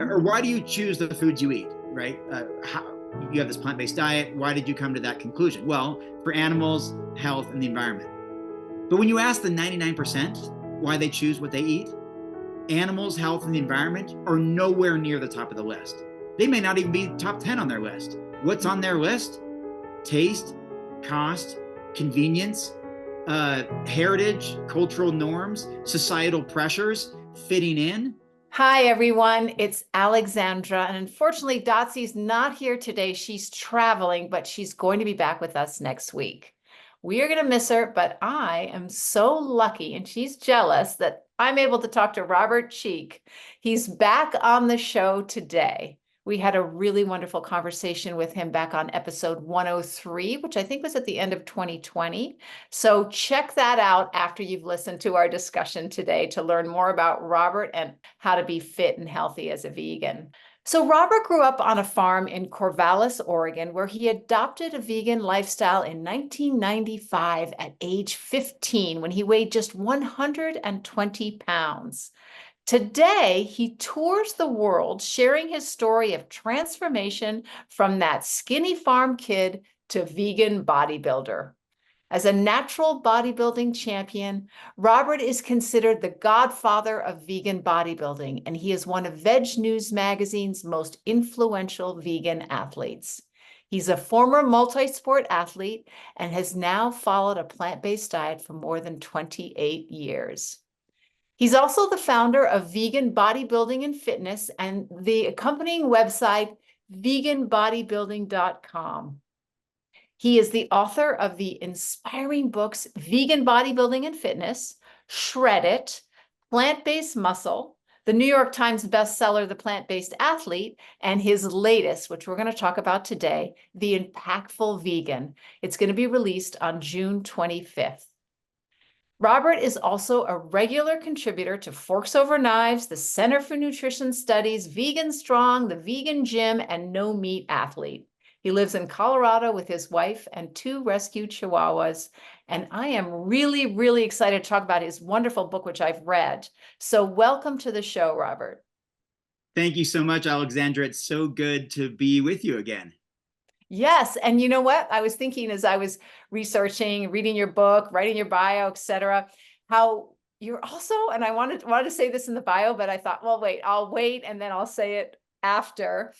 or why do you choose the foods you eat, right? How you have this plant-based diet. Why did you come to that conclusion? Well, for animals, health, and the environment. But when you ask the 99% why they choose what they eat, animals, health, and the environment are nowhere near the top of the list. They may not even be top 10 on their list. What's on their list? Taste, cost, convenience, heritage, cultural norms, societal pressures, fitting in. Hi, everyone. It's Alexandra. And unfortunately, Dotsy's not here today. She's traveling, but she's going to be back with us next week. We are going to miss her, but I am so lucky, and she's jealous that I'm able to talk to Robert Cheeke. He's back on the show today. We had a really wonderful conversation with him back on episode 103, which I think was at the end of 2020. So check that out after you've listened to our discussion today to learn more about Robert and how to be fit and healthy as a vegan. So Robert grew up on a farm in Corvallis, Oregon, where he adopted a vegan lifestyle in 1995 at age 15 when he weighed just 120 pounds. Today, he tours the world sharing his story of transformation from that skinny farm kid to vegan bodybuilder. As a natural bodybuilding champion, Robert is considered the godfather of vegan bodybuilding, and he is one of Veg News magazine's most influential vegan athletes. He's a former multi-sport athlete and has now followed a plant-based diet for more than 28 years. He's also the founder of Vegan Bodybuilding and Fitness and the accompanying website, veganbodybuilding.com. He is the author of the inspiring books, Vegan Bodybuilding and Fitness, Shred It, Plant-Based Muscle, the New York Times bestseller, The Plant-Based Athlete, and his latest, which we're going to talk about today, The Impactful Vegan. It's going to be released on June 25th. Robert is also a regular contributor to Forks Over Knives, the Center for Nutrition Studies, Vegan Strong, the Vegan Gym, and No Meat Athlete. He lives in Colorado with his wife and 2 rescued chihuahuas. And I am really, really excited to talk about his wonderful book, which I've read. So welcome to the show, Robert. Thank you so much, Alexandra. It's so good to be with you again. Yes. And you know what? I was thinking as I was researching, reading your book, writing your bio, etc., how you're also, and I wanted to say this in the bio, but I thought, well, wait, I'll wait and then I'll say it after.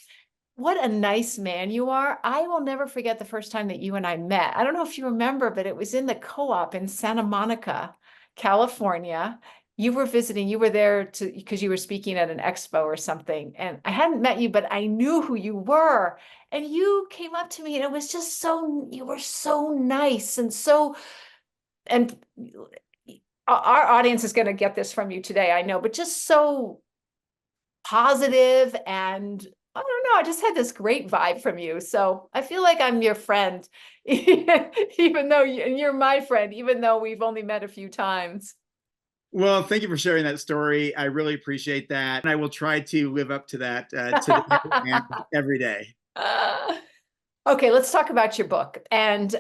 What a nice man you are. I will never forget the first time that you and I met. I don't know if you remember, but it was in the co-op in Santa Monica, California. You were visiting, you were there because you were speaking at an expo or something. And I hadn't met you, but I knew who you were. And you came up to me and it was just you were so nice and and our audience is going to get this from you today, I know, but just so positive and I don't know, I just had this great vibe from you. So I feel like I'm your friend, even though you're my friend, even though we've only met a few times. Well, thank you for sharing that story. I really appreciate that. And I will try to live up to that every day. Okay, let's talk about your book. And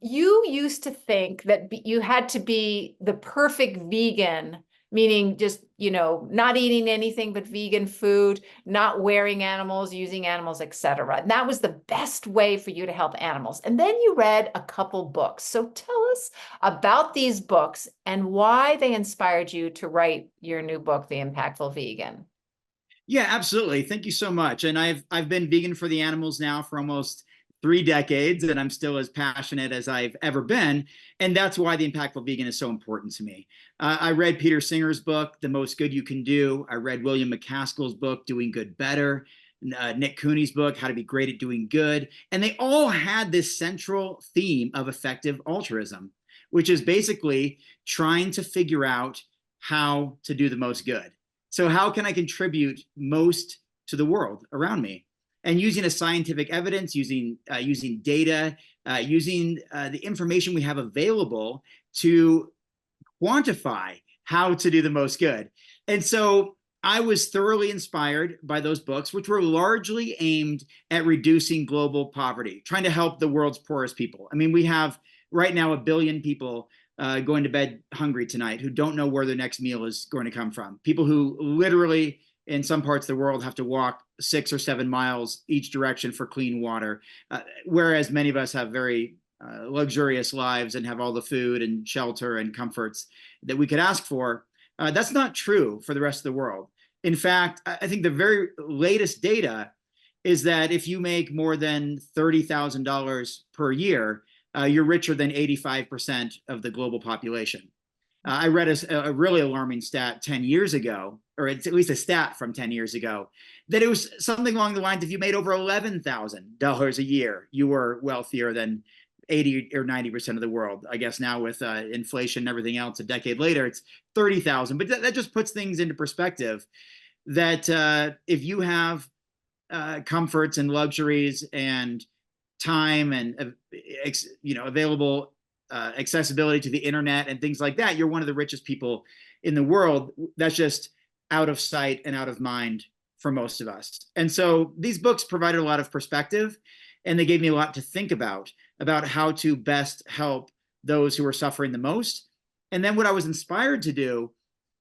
you used to think that you had to be the perfect vegan, meaning just, not eating anything but vegan food, not wearing animals, using animals, etc. And that was the best way for you to help animals. And then you read a couple books. So tell us about these books and why they inspired you to write your new book, The Impactful Vegan. Yeah, absolutely. Thank you so much. And I've been vegan for the animals now for almost 3 decades, and I'm still as passionate as I've ever been. And that's why The Impactful Vegan is so important to me. I read Peter Singer's book, The Most Good You Can Do. I read William McCaskill's book, Doing Good Better. Nick Cooney's book, How to Be Great at Doing Good. And they all had this central theme of effective altruism, which is basically trying to figure out how to do the most good. So how can I contribute most to the world around me? And using a scientific evidence, using data, using the information we have available to quantify how to do the most good. And so I was thoroughly inspired by those books, which were largely aimed at reducing global poverty, trying to help the world's poorest people. I mean, we have right now 1 billion people going to bed hungry tonight who don't know where their next meal is going to come from. People who literally in some parts of the world have to walk 6 or 7 miles each direction for clean water, whereas many of us have very luxurious lives and have all the food and shelter and comforts that we could ask for. That's not true for the rest of the world. In fact, I think the very latest data is that if you make more than $30,000 per year, you're richer than 85% of the global population. I read a really alarming stat 10 years ago, or it's at least a stat from 10 years ago, that it was something along the lines, if you made over $11,000 a year, you were wealthier than 80 or 90% of the world. I guess now with inflation and everything else, a decade later, it's 30,000. But that just puts things into perspective, that if you have comforts and luxuries and time and available accessibility to the internet and things like that, you're one of the richest people in the world. That's just out of sight and out of mind for most of us. And so these books provided a lot of perspective, and they gave me a lot to think about how to best help those who are suffering the most. And then what I was inspired to do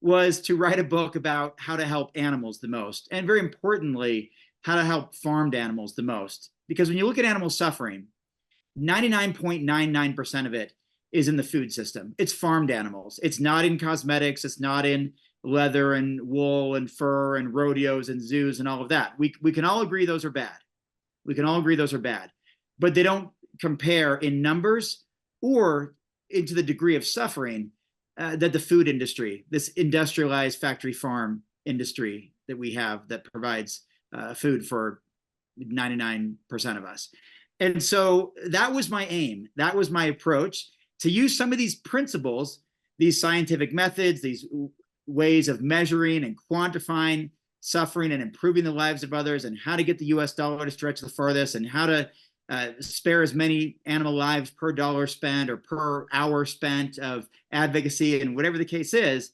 was to write a book about how to help animals the most, and very importantly, how to help farmed animals the most. Because when you look at animal suffering, 99.99% of it is in the food system. It's farmed animals. It's not in cosmetics. It's not in leather and wool and fur and rodeos and zoos and all of that. We can all agree those are bad. We can all agree those are bad, but they don't compare in numbers or into the degree of suffering that the food industry, this industrialized factory farm industry that we have that provides food for 99% of us. And so that was my aim. That was my approach, to use some of these principles, these scientific methods, these ways of measuring and quantifying suffering and improving the lives of others, and how to get the US dollar to stretch the farthest, and how to spare as many animal lives per dollar spent or per hour spent of advocacy, and whatever the case is,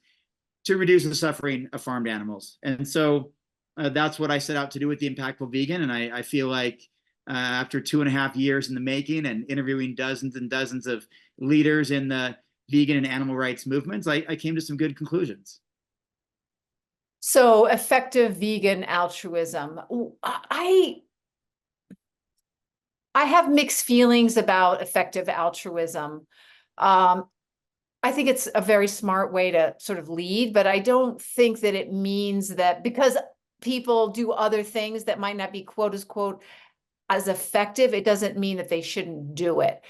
to reduce the suffering of farmed animals. And so that's what I set out to do with The Impactful Vegan. And I feel like after 2.5 years in the making and interviewing dozens and dozens of leaders in the vegan and animal rights movements, I came to some good conclusions. So effective vegan altruism. I have mixed feelings about effective altruism. I think it's a very smart way to sort of lead, but I don't think that it means that because people do other things that might not be quote unquote as effective, it doesn't mean that they shouldn't do it.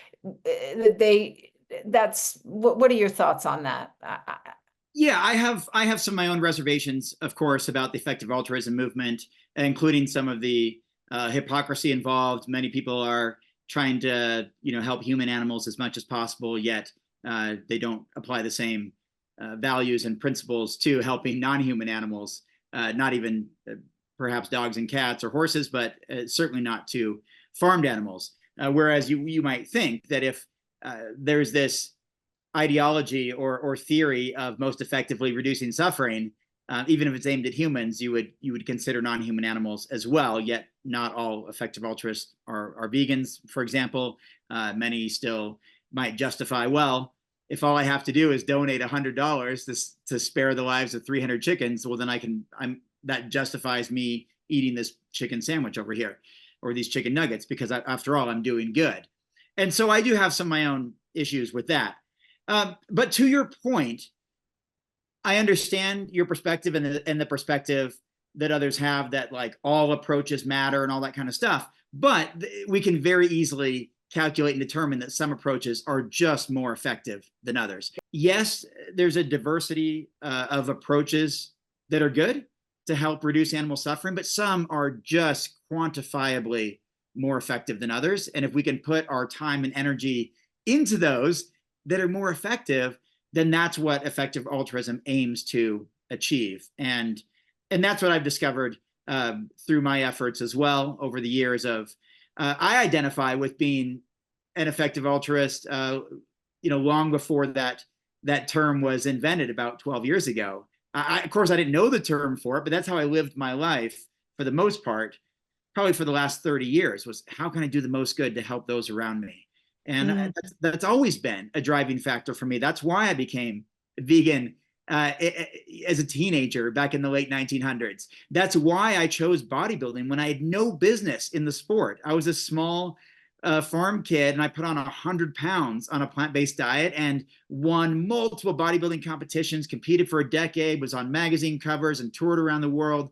What are your thoughts on that? Yeah, I have some of my own reservations, of course, about the effective altruism movement, including some of the hypocrisy involved. Many people are trying to, help human animals as much as possible, yet they don't apply the same values and principles to helping non-human animals, not even perhaps dogs and cats or horses, but certainly not to farmed animals. Whereas you might think that if there's this ideology or theory of most effectively reducing suffering, even if it's aimed at humans, you would consider non-human animals as well. Yet not all effective altruists are vegans, for example. Many still might justify, well, if all I have to do is donate $100 to spare the lives of 300 chickens, well, then that justifies me eating this chicken sandwich over here, or these chicken nuggets, because after all, I'm doing good. And so I do have some of my own issues with that. But to your point, I understand your perspective and the perspective that others have, that like all approaches matter and all that kind of stuff. But we can very easily calculate and determine that some approaches are just more effective than others. Yes, there's a diversity of approaches that are good to help reduce animal suffering, but some are just quantifiably more effective than others. And if we can put our time and energy into those that are more effective, then that's what effective altruism aims to achieve. And that's what I've discovered through my efforts as well over the years of, I identify with being an effective altruist, long before that term was invented about 12 years ago. Of course, I didn't know the term for it, but that's how I lived my life for the most part, probably for the last 30 years, was how can I do the most good to help those around me? And that's always been a driving factor for me. That's why I became vegan as a teenager back in the late 1900s. That's why I chose bodybuilding when I had no business in the sport. I was a small farm kid, and I put on 100 pounds on a plant-based diet and won multiple bodybuilding competitions, competed for a decade, was on magazine covers and toured around the world.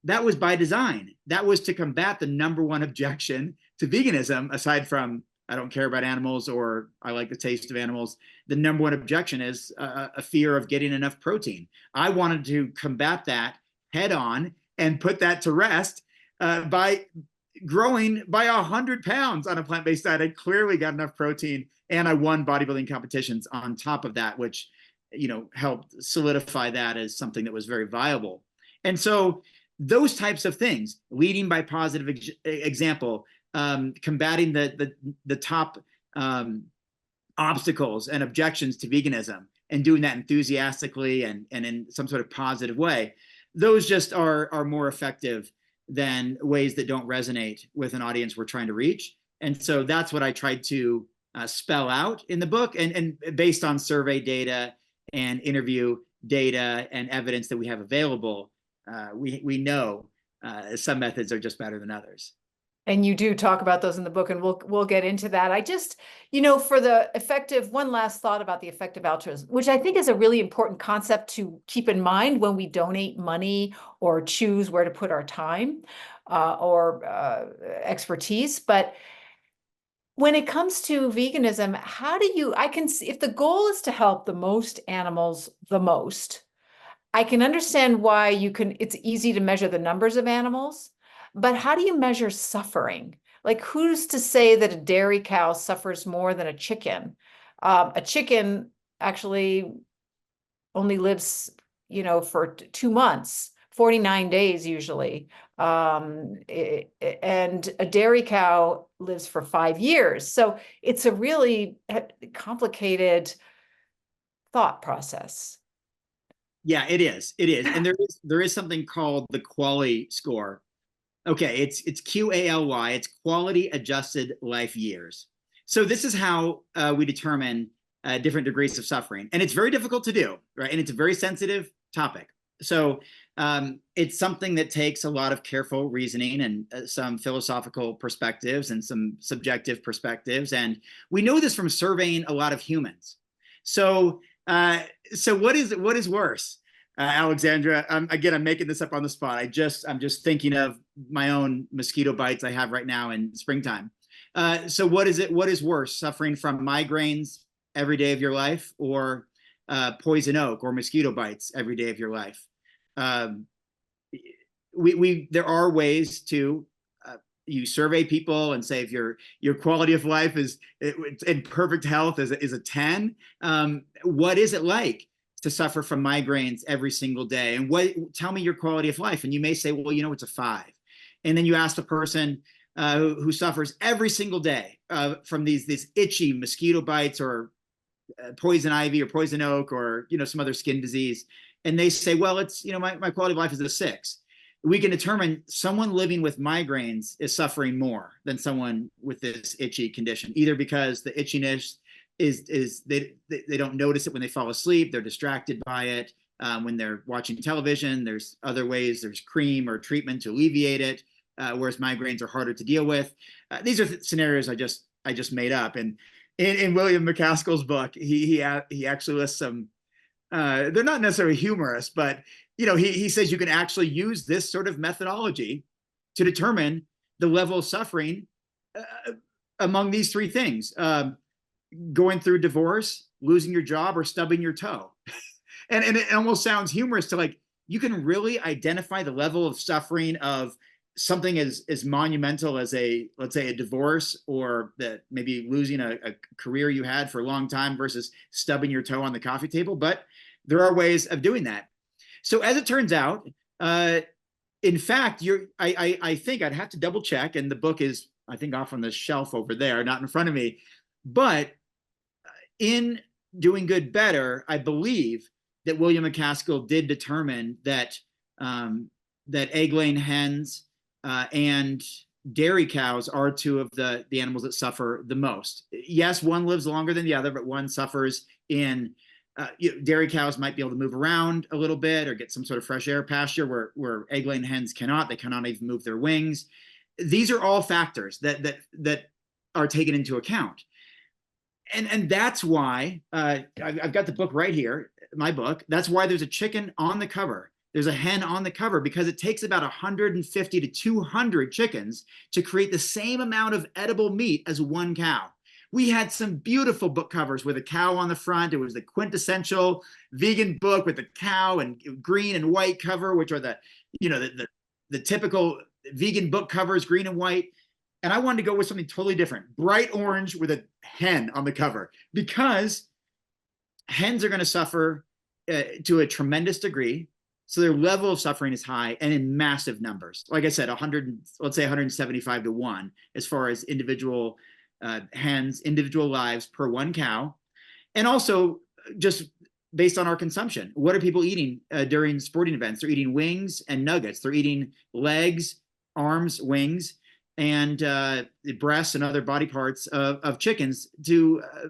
That was by design. That was to combat the number one objection to veganism, aside from I don't care about animals or I like the taste of animals. The number one objection is a fear of getting enough protein. I wanted to combat that head on and put that to rest by growing by 100 pounds on a plant-based diet. I clearly got enough protein, and I won bodybuilding competitions on top of that, which, helped solidify that as something that was very viable. And so those types of things, leading by positive example, combating the top obstacles and objections to veganism, and doing that enthusiastically and in some sort of positive way, those just are more effective than ways that don't resonate with an audience we're trying to reach. And so that's what I tried to spell out in the book, and based on survey data and interview data and evidence that we have available, we know some methods are just better than others. And you do talk about those in the book, and we'll get into that. I just, for the effective, one last thought about the effective altruism, which I think is a really important concept to keep in mind when we donate money or choose where to put our time or expertise. But when it comes to veganism, if the goal is to help the most animals the most, I can understand why it's easy to measure the numbers of animals. But how do you measure suffering? Like, who's to say that a dairy cow suffers more than a chicken? A chicken actually only lives, for 2 months, 49 days usually. And a dairy cow lives for 5 years. So it's a really complicated thought process. Yeah, it is. It is. And there is something called the QALY score. Okay, it's QALY, it's quality adjusted life years. So this is how we determine different degrees of suffering. And it's very difficult to do, right? And it's a very sensitive topic. So it's something that takes a lot of careful reasoning and some philosophical perspectives and some subjective perspectives. And we know this from surveying a lot of humans. So what is worse? Alexandra, again, I'm making this up on the spot. I'm just thinking of my own mosquito bites I have right now in springtime. So what is worse, suffering from migraines every day of your life, or poison oak or mosquito bites every day of your life? There are ways to you survey people and say if your quality of life is in perfect health is a 10. What is it like to suffer from migraines every single day? And tell me your quality of life. And you may say, well, it's a 5. And then you ask the person who suffers every single day from these itchy mosquito bites or poison ivy or poison oak or, some other skin disease. And they say, well, it's, my quality of life is a 6. We can determine someone living with migraines is suffering more than someone with this itchy condition, either because the itchiness is they don't notice it when they fall asleep. They're distracted by it when they're watching television. There's other ways. There's cream or treatment to alleviate it, whereas migraines are harder to deal with. These are scenarios I just made up. And in William McCaskill's book, he actually lists some. They're not necessarily humorous, but he says you can actually use this sort of methodology to determine the level of suffering among these 3 things. Going through divorce, losing your job, or stubbing your toe. and it almost sounds humorous to you can really identify the level of suffering of something as monumental as let's say a divorce, or that maybe losing a career you had for a long time versus stubbing your toe on the coffee table. But there are ways of doing that. So as it turns out, in fact, I think I'd have to double check, and the book is, I think, off on the shelf over there, not in front of me. But in Doing Good Better, I believe that William McCaskill did determine that egg-laying hens and dairy cows are 2 of the animals that suffer the most. Yes, one lives longer than the other, but one suffers in dairy cows might be able to move around a little bit or get some sort of fresh air pasture where egg-laying hens cannot. They cannot even move their wings. These are all factors that are taken into account. And that's why I've got the book right here, my book. That's why there's a chicken on the cover. There's a hen on the cover, because it takes about 150 to 200 chickens to create the same amount of edible meat as one cow. We had some beautiful book covers with a cow on the front. It was the quintessential vegan book with the cow and green and white cover, which are the typical vegan book covers, green and white. And I wanted to go with something totally different, bright orange with a hen on the cover, because hens are going to suffer to a tremendous degree. So their level of suffering is high and in massive numbers. Like I said, 100, let's say 175 to 1 as far as individual hens, individual lives per one cow. And also just based on our consumption. What are people eating during sporting events? They're eating wings and nuggets. They're eating legs, arms, wings, and the breasts and other body parts of chickens to a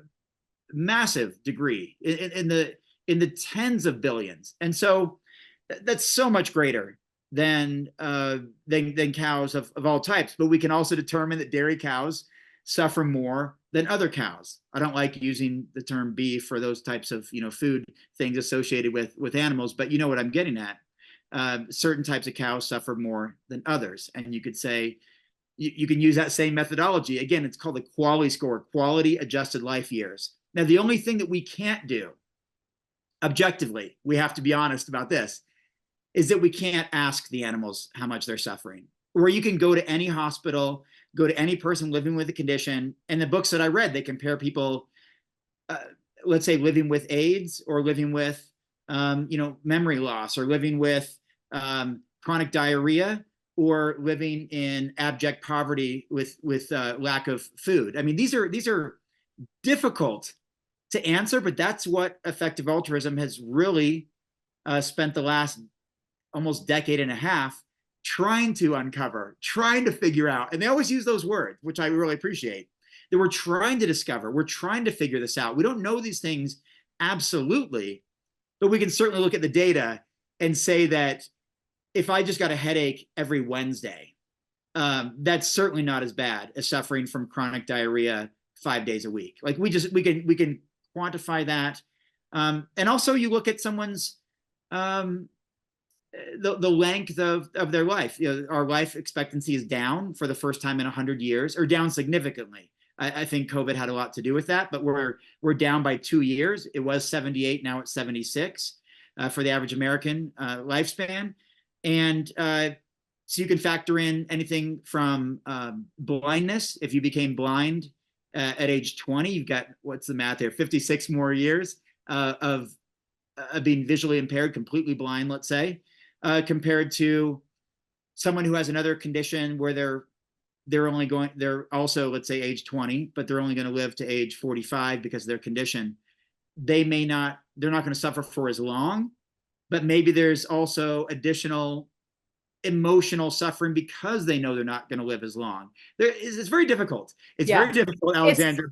massive degree in the tens of billions. And so that's so much greater than cows of all types. But we can also determine that dairy cows suffer more than other cows. I don't like using the term beef for those types of food things associated with animals, but you know what I'm getting at. Certain types of cows suffer more than others, and you could say you can use that same methodology. Again, it's called the quality score, quality adjusted life years. Now, the only thing that we can't do objectively, we have to be honest about this, is that we can't ask the animals how much they're suffering. Or you can go to any hospital, go to any person living with a condition. And the books that I read, they compare people, let's say, living with AIDS or living with, memory loss, or living with chronic diarrhea, or living in abject poverty with lack of food. I mean, these are difficult to answer, but that's what effective altruism has really spent the last almost decade and a half trying to uncover, trying to figure out. And they always use those words, which I really appreciate, that we're trying to discover, we're trying to figure this out. We don't know these things absolutely, but we can certainly look at the data and say that if I just got a headache every Wednesday, that's certainly not as bad as suffering from chronic diarrhea 5 days a week. Like we can quantify that. And also you look at someone's the length of their life. Our life expectancy is down for the first time in 100 years, or down significantly. I think COVID had a lot to do with that, but we're down by 2 years. It was 78, now it's 76 for the average American lifespan. And so you can factor in anything from blindness. If you became blind at age 20, you've got, what's the math there, 56 more years of being visually impaired, completely blind, let's say, compared to someone who has another condition where they're also, let's say, age 20, but they're only going to live to age 45 because of their condition. They're not going to suffer for as long, but maybe there's also additional emotional suffering because they know they're not going to live as long. It's very difficult. It's very difficult, Alexandra.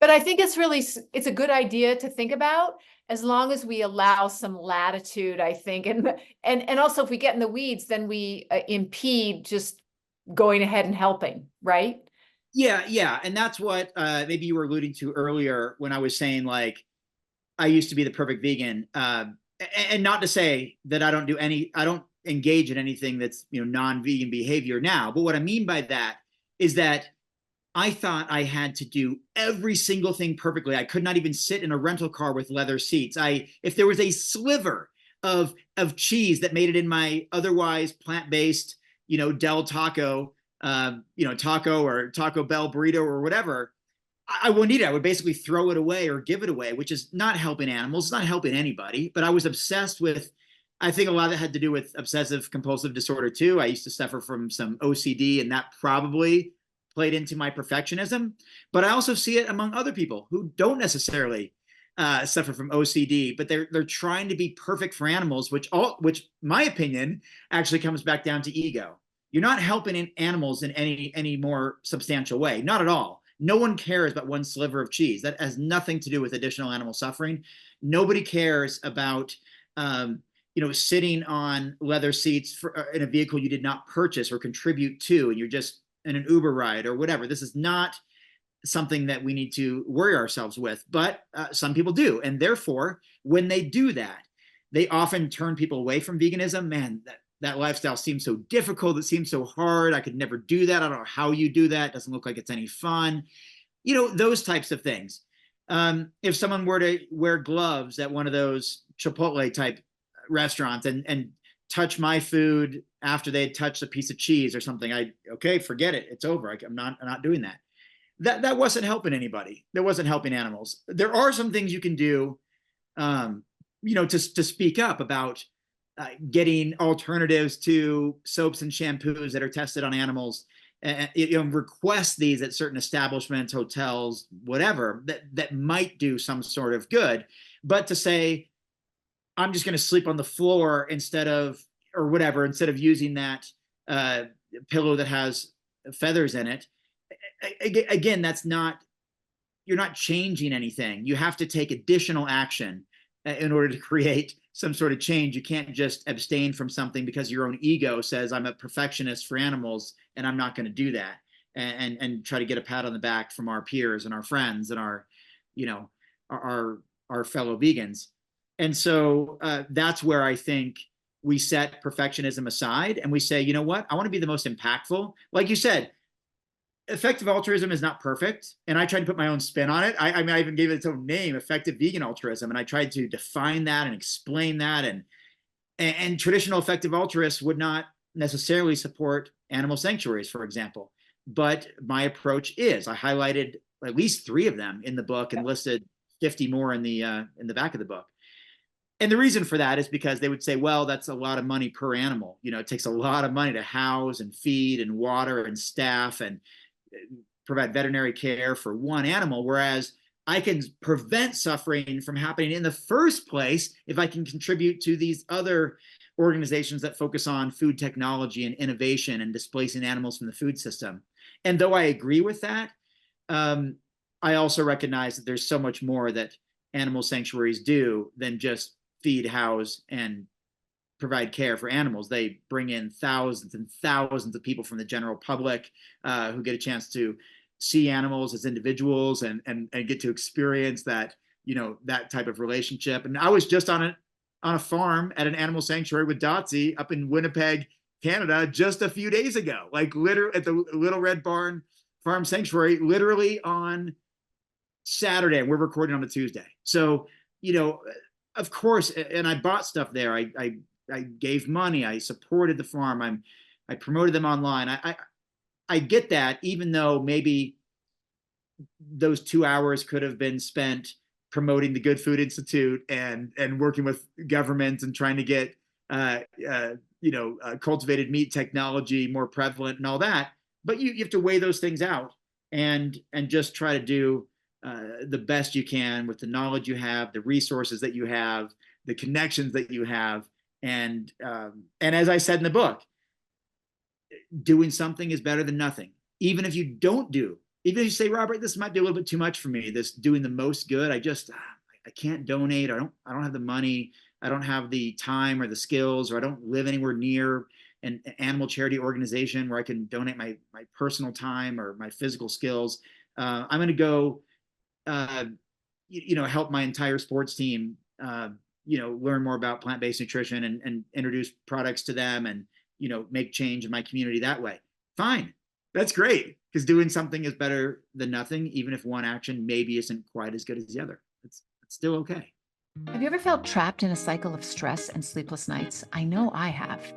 But I think it's a good idea to think about, as long as we allow some latitude, I think. And also if we get in the weeds, then we impede just going ahead and helping, right? Yeah. And that's what maybe you were alluding to earlier when I was saying, like, I used to be the perfect vegan. And not to say that I don't engage in anything that's, non-vegan behavior now. But what I mean by that is that I thought I had to do every single thing perfectly. I could not even sit in a rental car with leather seats. If there was a sliver of cheese that made it in my otherwise plant-based, Del Taco, taco or Taco Bell burrito or whatever, I wouldn't eat it. I would basically throw it away or give it away, which is not helping animals. It's not helping anybody. But I was obsessed with, I think a lot of it had to do with obsessive compulsive disorder too. I used to suffer from some OCD, and that probably played into my perfectionism. But I also see it among other people who don't necessarily suffer from OCD, but they're trying to be perfect for animals, which my opinion actually comes back down to ego. You're not helping animals in any more substantial way, not at all. No one cares about one sliver of cheese. That has nothing to do with additional animal suffering. Nobody cares about sitting on leather seats in a vehicle you did not purchase or contribute to, and you're just in an Uber ride or whatever. This is not something that we need to worry ourselves with, but some people do. And therefore, when they do that, they often turn people away from veganism. Man, that lifestyle seems so difficult. It seems so hard. I could never do that. I don't know how you do that. It doesn't look like it's any fun. Those types of things. If someone were to wear gloves at one of those Chipotle type restaurants and touch my food after they had touched a piece of cheese or something, okay, forget it. It's over. I'm not doing that. That wasn't helping anybody. That wasn't helping animals. There are some things you can do, to speak up about getting alternatives to soaps and shampoos that are tested on animals. Request these at certain establishments, hotels, whatever, that might do some sort of good. But to say, I'm just going to sleep on the floor instead of using that pillow that has feathers in it, again, you're not changing anything. You have to take additional action in order to create some sort of change. You can't just abstain from something because your own ego says, I'm a perfectionist for animals and I'm not going to do that, and try to get a pat on the back from our peers and our friends and our fellow vegans. And so that's where I think we set perfectionism aside and we say, you know what, I want to be the most impactful. Like you said, effective altruism is not perfect. And I tried to put my own spin on it. I even gave it its own name, effective vegan altruism. And I tried to define that and explain that. And traditional effective altruists would not necessarily support animal sanctuaries, for example. But my approach is, I highlighted at least 3 of them in the book and listed 50 more in the back of the book. And the reason for that is because they would say, well, that's a lot of money per animal. It takes a lot of money to house and feed and water and staff and provide veterinary care for one animal, whereas I can prevent suffering from happening in the first place if I can contribute to these other organizations that focus on food technology and innovation and displacing animals from the food system. And though I agree with that, I also recognize that there's so much more that animal sanctuaries do than just feed, house, and provide care for animals. They bring in thousands and thousands of people from the general public who get a chance to see animals as individuals and get to experience that, that type of relationship. And I was just on a farm at an animal sanctuary with Dotsie up in Winnipeg, Canada, just a few days ago, like literally at the Little Red Barn Farm Sanctuary, literally on Saturday, and we're recording on a Tuesday. So, of course, and I bought stuff there. I gave money. I supported the farm. I promoted them online. I get that, even though maybe those 2 hours could have been spent promoting the Good Food Institute and working with government and trying to get cultivated meat technology more prevalent and all that. But you have to weigh those things out and just try to do the best you can with the knowledge you have, the resources that you have, the connections that you have. And as I said in the book, doing something is better than nothing. Even if you even if you say, Robert, this might be a little bit too much for me, this doing the most good, I can't donate. I don't have the money. I don't have the time or the skills, or I don't live anywhere near an animal charity organization where I can donate my personal time or my physical skills. I'm going to go, help my entire sports team, learn more about plant-based nutrition and introduce products to them and, make change in my community that way. Fine. That's great, because doing something is better than nothing, even if one action maybe isn't quite as good as the other. It's still okay. Have you ever felt trapped in a cycle of stress and sleepless nights? I know I have.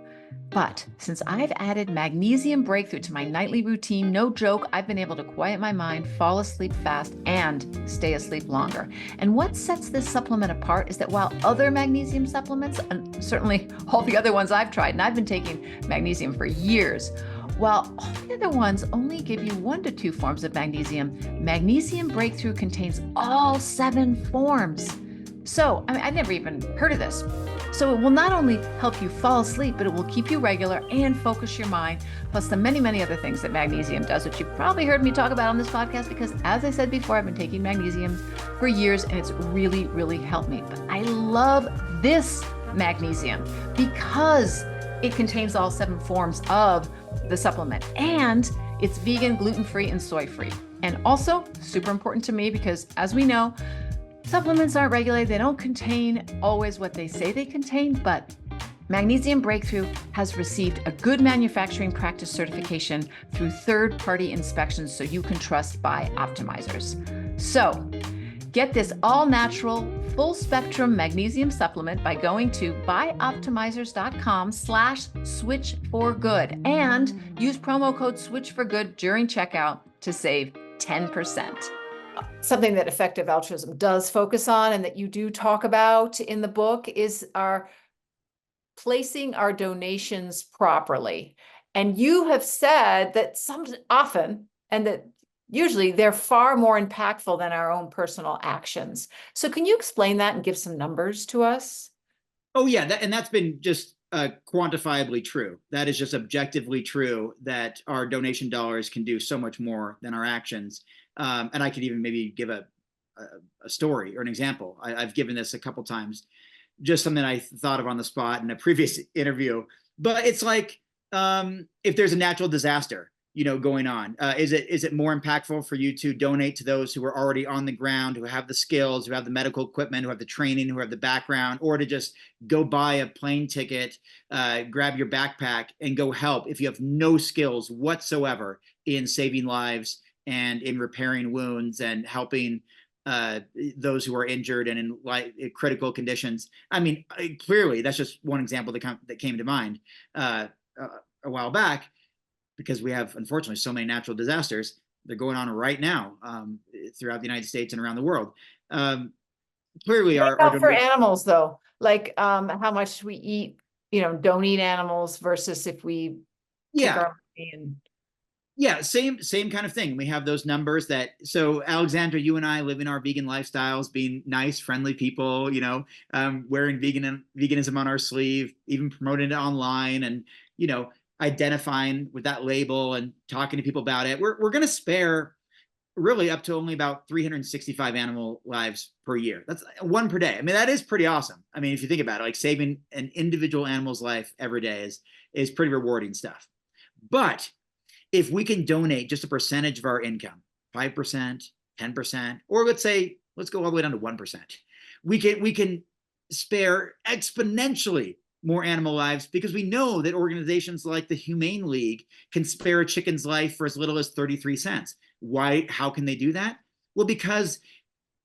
But since I've added Magnesium Breakthrough to my nightly routine, no joke, I've been able to quiet my mind, fall asleep fast, and stay asleep longer. And what sets this supplement apart is that while other magnesium supplements, and certainly all the other ones I've tried, and I've been taking magnesium for years, while all the other ones only give you 1 to 2 forms of magnesium, Magnesium Breakthrough contains all 7 forms. So, I never even heard of this. So it will not only help you fall asleep, but it will keep you regular and focus your mind, plus the many, many other things that magnesium does, which you've probably heard me talk about on this podcast, because as I said before, I've been taking magnesium for years and it's really, really helped me. But I love this magnesium because it contains all 7 forms of the supplement, and it's vegan, gluten-free, and soy-free. And also super important to me because, as we know, supplements aren't regulated. They don't contain always what they say they contain, but Magnesium Breakthrough has received a good manufacturing practice certification through third-party inspections, so you can trust by optimizers. So get this all-natural, full-spectrum magnesium supplement by going to buyoptimizers.com/switch4good and use promo code switch4good during checkout to save 10%. Something that Effective Altruism does focus on and that you do talk about in the book is our placing our donations properly. And you have said that often, and that usually they're far more impactful than our own personal actions. So can you explain that and give some numbers to us? Oh yeah, and that's been just quantifiably true. That is just objectively true, that our donation dollars can do so much more than our actions. And I could even maybe give a story or an example. I've given this a couple times, just something I thought of on the spot in a previous interview. But it's like, if there's a natural disaster, going on, is it more impactful for you to donate to those who are already on the ground, who have the skills, who have the medical equipment, who have the training, who have the background, or to just go buy a plane ticket, grab your backpack and go help if you have no skills whatsoever in saving lives and in repairing wounds and helping those who are injured and in critical conditions? I mean, clearly that's just one example that came to mind a while back, because we have, unfortunately, so many natural disasters. They're going on right now throughout the United States and around the world. Clearly, our for animals, though, like how much we eat, don't eat animals versus if we take our money and. Yeah, same kind of thing. We have those numbers so Alexandra, you and I living our vegan lifestyles, being nice, friendly people, wearing veganism on our sleeve, even promoting it online, and, identifying with that label and talking to people about it. We're going to spare really up to only about 365 animal lives per year. That's one per day. I mean, that is pretty awesome. I mean, if you think about it, like saving an individual animal's life every day is pretty rewarding stuff. But if we can donate just a percentage of our income, 5%, 10%, or let's go all the way down to 1%, we can spare exponentially more animal lives, because we know that organizations like the Humane League can spare a chicken's life for as little as 33 cents. Why? How can they do that? Well, because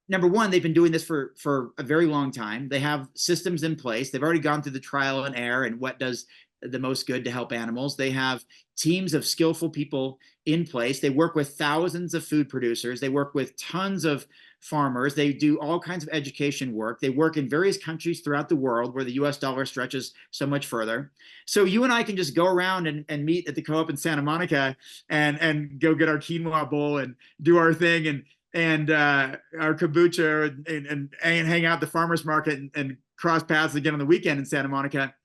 number one, they've been doing this for a very long time. They have systems in place. They've already gone through the trial and error and what does the most good to help animals. They have teams of skillful people in place. They work with thousands of food producers. They work with tons of farmers. They do all kinds of education work. They work in various countries throughout the world where the US dollar stretches so much further. So you and I can just go around and meet at the co-op in Santa Monica and go get our quinoa bowl and do our thing and our kombucha and hang out at the farmer's market and cross paths again on the weekend in Santa Monica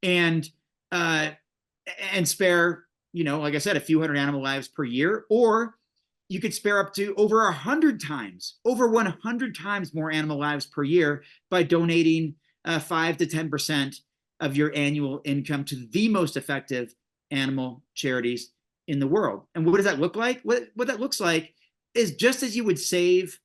and spare, like I said, a few hundred animal lives per year. Or you could spare up to over 100 times more animal lives per year by donating 5 to 10% of your annual income to the most effective animal charities in the world. And what does that look like? What that looks like is, just as you would save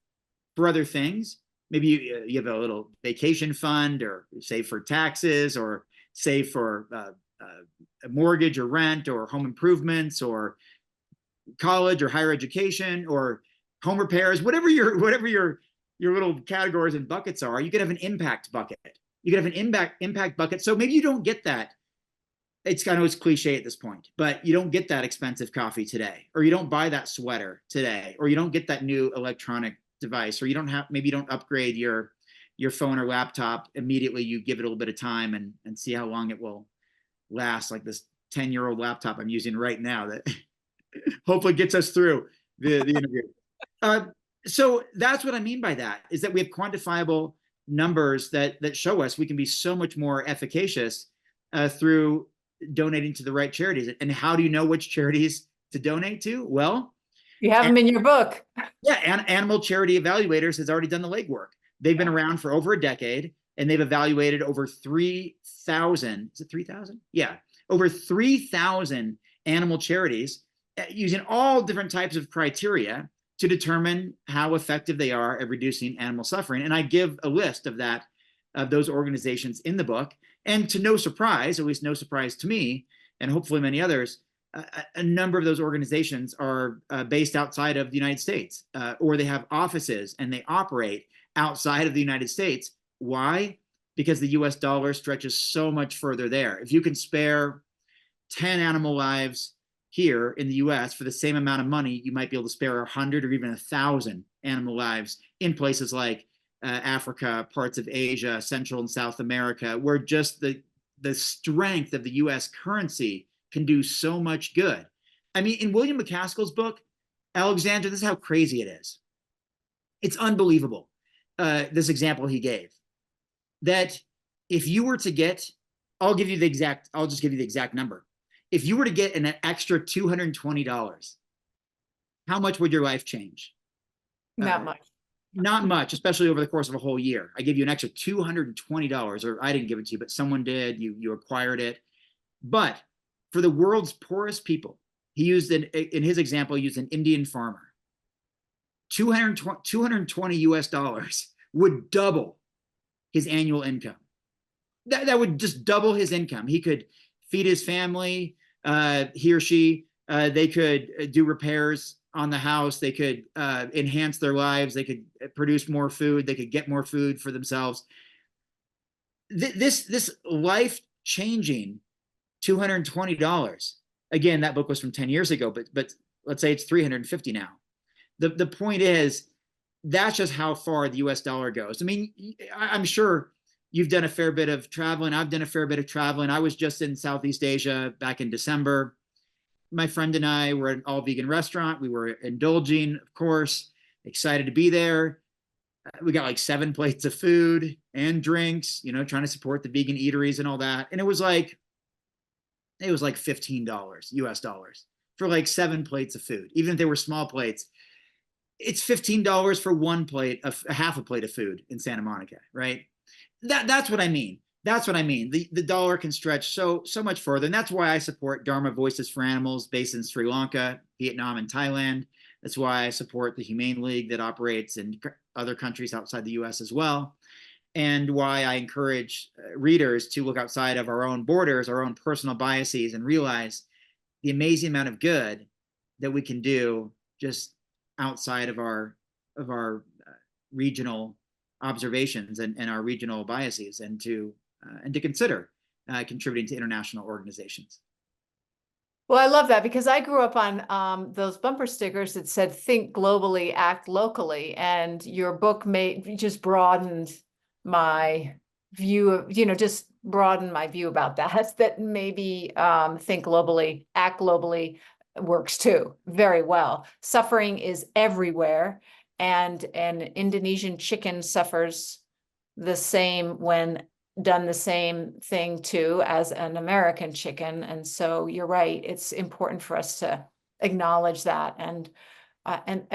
for other things, maybe you have a little vacation fund, or save for taxes, or save for a mortgage or rent or home improvements or college or higher education or home repairs, whatever your little categories and buckets are. You could have an impact bucket. You could have an impact bucket. So maybe you don't get that. I know it's cliche at this point, but you don't get that expensive coffee today, or you don't buy that sweater today, or you don't get that new electronic device, or you don't upgrade your phone or laptop immediately. You give it a little bit of time and see how long it will last, like this 10-year-old laptop I'm using right now that hopefully gets us through the interview. So that's what I mean by that, is that we have quantifiable numbers that show us we can be so much more efficacious through donating to the right charities. And how do you know which charities to donate to? Well, You have them in your book. yeah, Animal Charity Evaluators has already done the legwork. They've been around for over a decade, and they've evaluated over 3,000. Is it 3,000? Yeah, over 3,000 animal charities using all different types of criteria to determine how effective they are at reducing animal suffering. And I give a list of those organizations in the book. And to no surprise, at least no surprise to me, and hopefully many others, a number of those organizations are based outside of the United States, or they have offices and they operate outside of the United States. Why? Because the US dollar stretches so much further there. If you can spare 10 animal lives here in the US for the same amount of money, you might be able to spare 100 or even 1,000 animal lives in places like Africa, parts of Asia, Central and South America, where just the strength of the US currency can do so much good. I mean, in William McCaskill's book, Alexandra, this is how crazy it is. It's unbelievable, this example he gave, that if you were to get, I'll just give you the exact number. If you were to get an extra $220, how much would your life change? Not much. Not much, especially over the course of a whole year. I give you an extra $220, or I didn't give it to you, but someone did. You acquired it. But for the world's poorest people, he used in his example, he used an Indian farmer. 220 US dollars would double his annual income. That would just double his income. He could feed his family, he or she, they could do repairs on the house, they could enhance their lives, they could produce more food, they could get more food for themselves. This life-changing $220. Again, that book was from 10 years ago, but let's say it's $350 now. The point is, that's just how far the US dollar goes. I mean, I'm sure you've done a fair bit of traveling. I've done a fair bit of traveling. I was just in Southeast Asia back in December. My friend and I were at an all-vegan restaurant. We were indulging, of course, excited to be there. We got like 7 plates of food and drinks, trying to support the vegan eateries and all that. And it was like $15 US dollars for like 7 plates of food. Even if they were small plates, it's $15 for one plate of half a plate of food in Santa Monica, right? That's what I mean. That's what I mean. The dollar can stretch so much further. And that's why I support Dharma Voices for Animals based in Sri Lanka, Vietnam, and Thailand. That's why I support the Humane League that operates in other countries outside the US as well. And why I encourage readers to look outside of our own borders, our own personal biases, and realize the amazing amount of good that we can do just outside of our regional observations and our regional biases, and to consider contributing to international organizations. Well, I love that, because I grew up on those bumper stickers that said "Think globally, act locally," and your book just broadened my view of, just broadened my view about that. That maybe think globally, act globally works too very well. Suffering is everywhere, and an Indonesian chicken suffers the same when done the same thing too as an American chicken. And so you're right, it's important for us to acknowledge that. And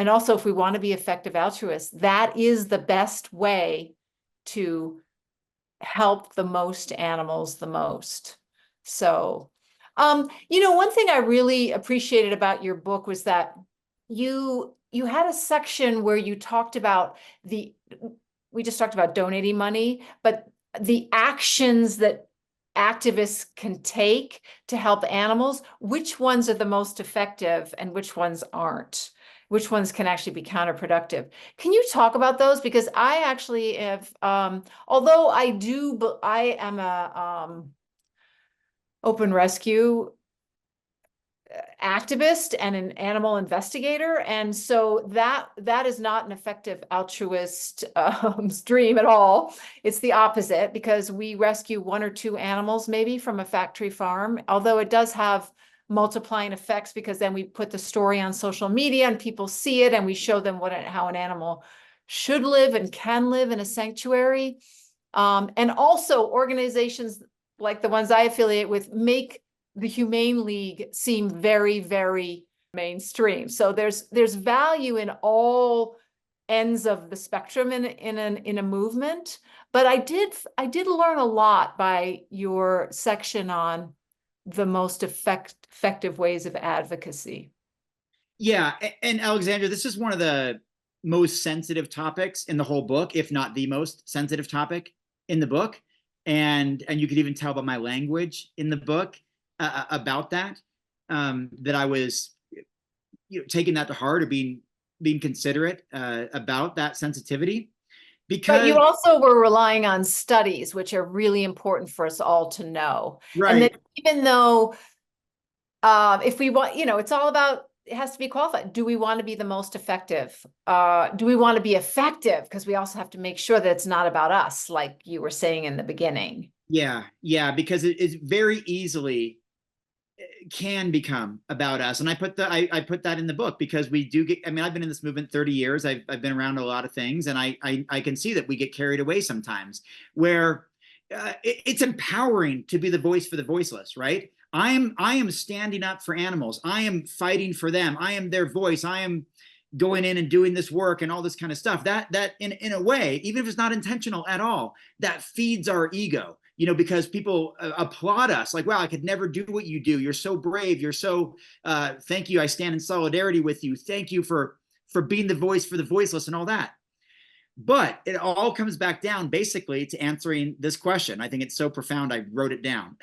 also, if we want to be effective altruists, that is the best way to help the most animals the most. So one thing I really appreciated about your book was that you had a section where you talked about we just talked about donating money, but the actions that activists can take to help animals, which ones are the most effective and which ones aren't? Which ones can actually be counterproductive? Can you talk about those? Because I actually have, although I am a open rescue activist and an animal investigator, and so that is not an effective altruist stream at all. It's the opposite, because we rescue 1 or 2 animals maybe from a factory farm, although it does have multiplying effects, because then we put the story on social media and people see it, and we show them how an animal should live and can live in a sanctuary. And also organizations like the ones I affiliate with make the Humane League seem very, very mainstream. So there's value in all ends of the spectrum in a movement. But I did learn a lot by your section on the most effective ways of advocacy. Yeah, and Alexandra, this is one of the most sensitive topics in the whole book, if not the most sensitive topic in the book. And you could even tell by my language in the book about that, that I was taking that to heart, or being considerate about that sensitivity. Because But you also were relying on studies, which are really important for us all to know. right. And that even though if we want, it's all about, it has to be qualified. Do we want to be the most effective? Do we want to be effective? Because we also have to make sure that it's not about us, like you were saying in the beginning. Yeah, because it's very easily can become about us. And I put that in the book because we do get, I mean, I've been in this movement 30 years. I've been around a lot of things, and I can see that we get carried away sometimes, where it's empowering to be the voice for the voiceless, right? I am standing up for animals. I am fighting for them. I am their voice. I am going in and doing this work and all this kind of stuff. That in a way, even if it's not intentional at all, that feeds our ego. Because people applaud us, like, wow, I could never do what you do. You're so brave. You're so, thank you. I stand in solidarity with you. Thank you for being the voice for the voiceless and all that. But it all comes back down basically to answering this question. I think it's so profound, I wrote it down.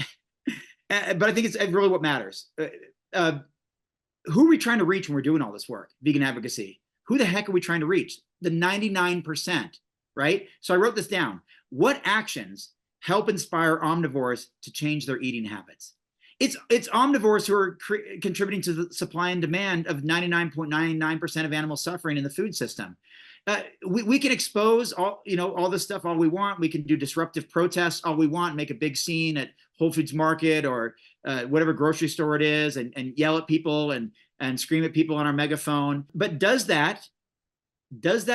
But I think it's really what matters. Who are we trying to reach when we're doing all this work, vegan advocacy? Who the heck are we trying to reach? The 99%, right? So I wrote this down. What actions help inspire omnivores to change their eating habits? It's omnivores who are contributing to the supply and demand of 99.99% of animal suffering in the food system. We can expose all this stuff all we want. We can do disruptive protests all we want, make a big scene at Whole Foods Market or whatever grocery store it is, and yell at people and scream at people on our megaphone. But does that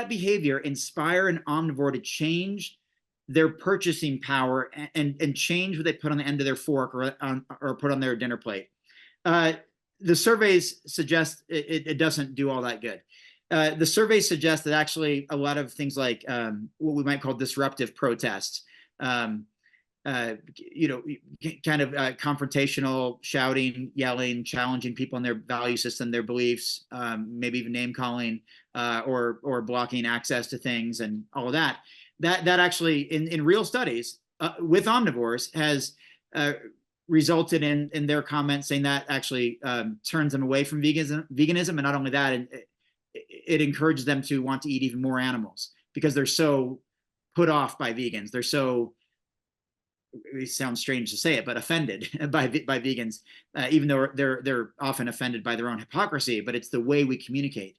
behavior inspire an omnivore to change their purchasing power and change what they put on the end of their fork or put on their dinner plate? The surveys suggest it doesn't do all that good. The surveys suggest that actually a lot of things like what we might call disruptive protests, kind of confrontational, shouting, yelling, challenging people in their value system, their beliefs, maybe even name calling, or blocking access to things and all of that. That actually in real studies with omnivores has resulted in their comments saying that actually turns them away from veganism, and not only that, it encourages them to want to eat even more animals because they're so put off by vegans. They're so, it sounds strange to say it, but offended by vegans, even though they're often offended by their own hypocrisy. But it's the way we communicate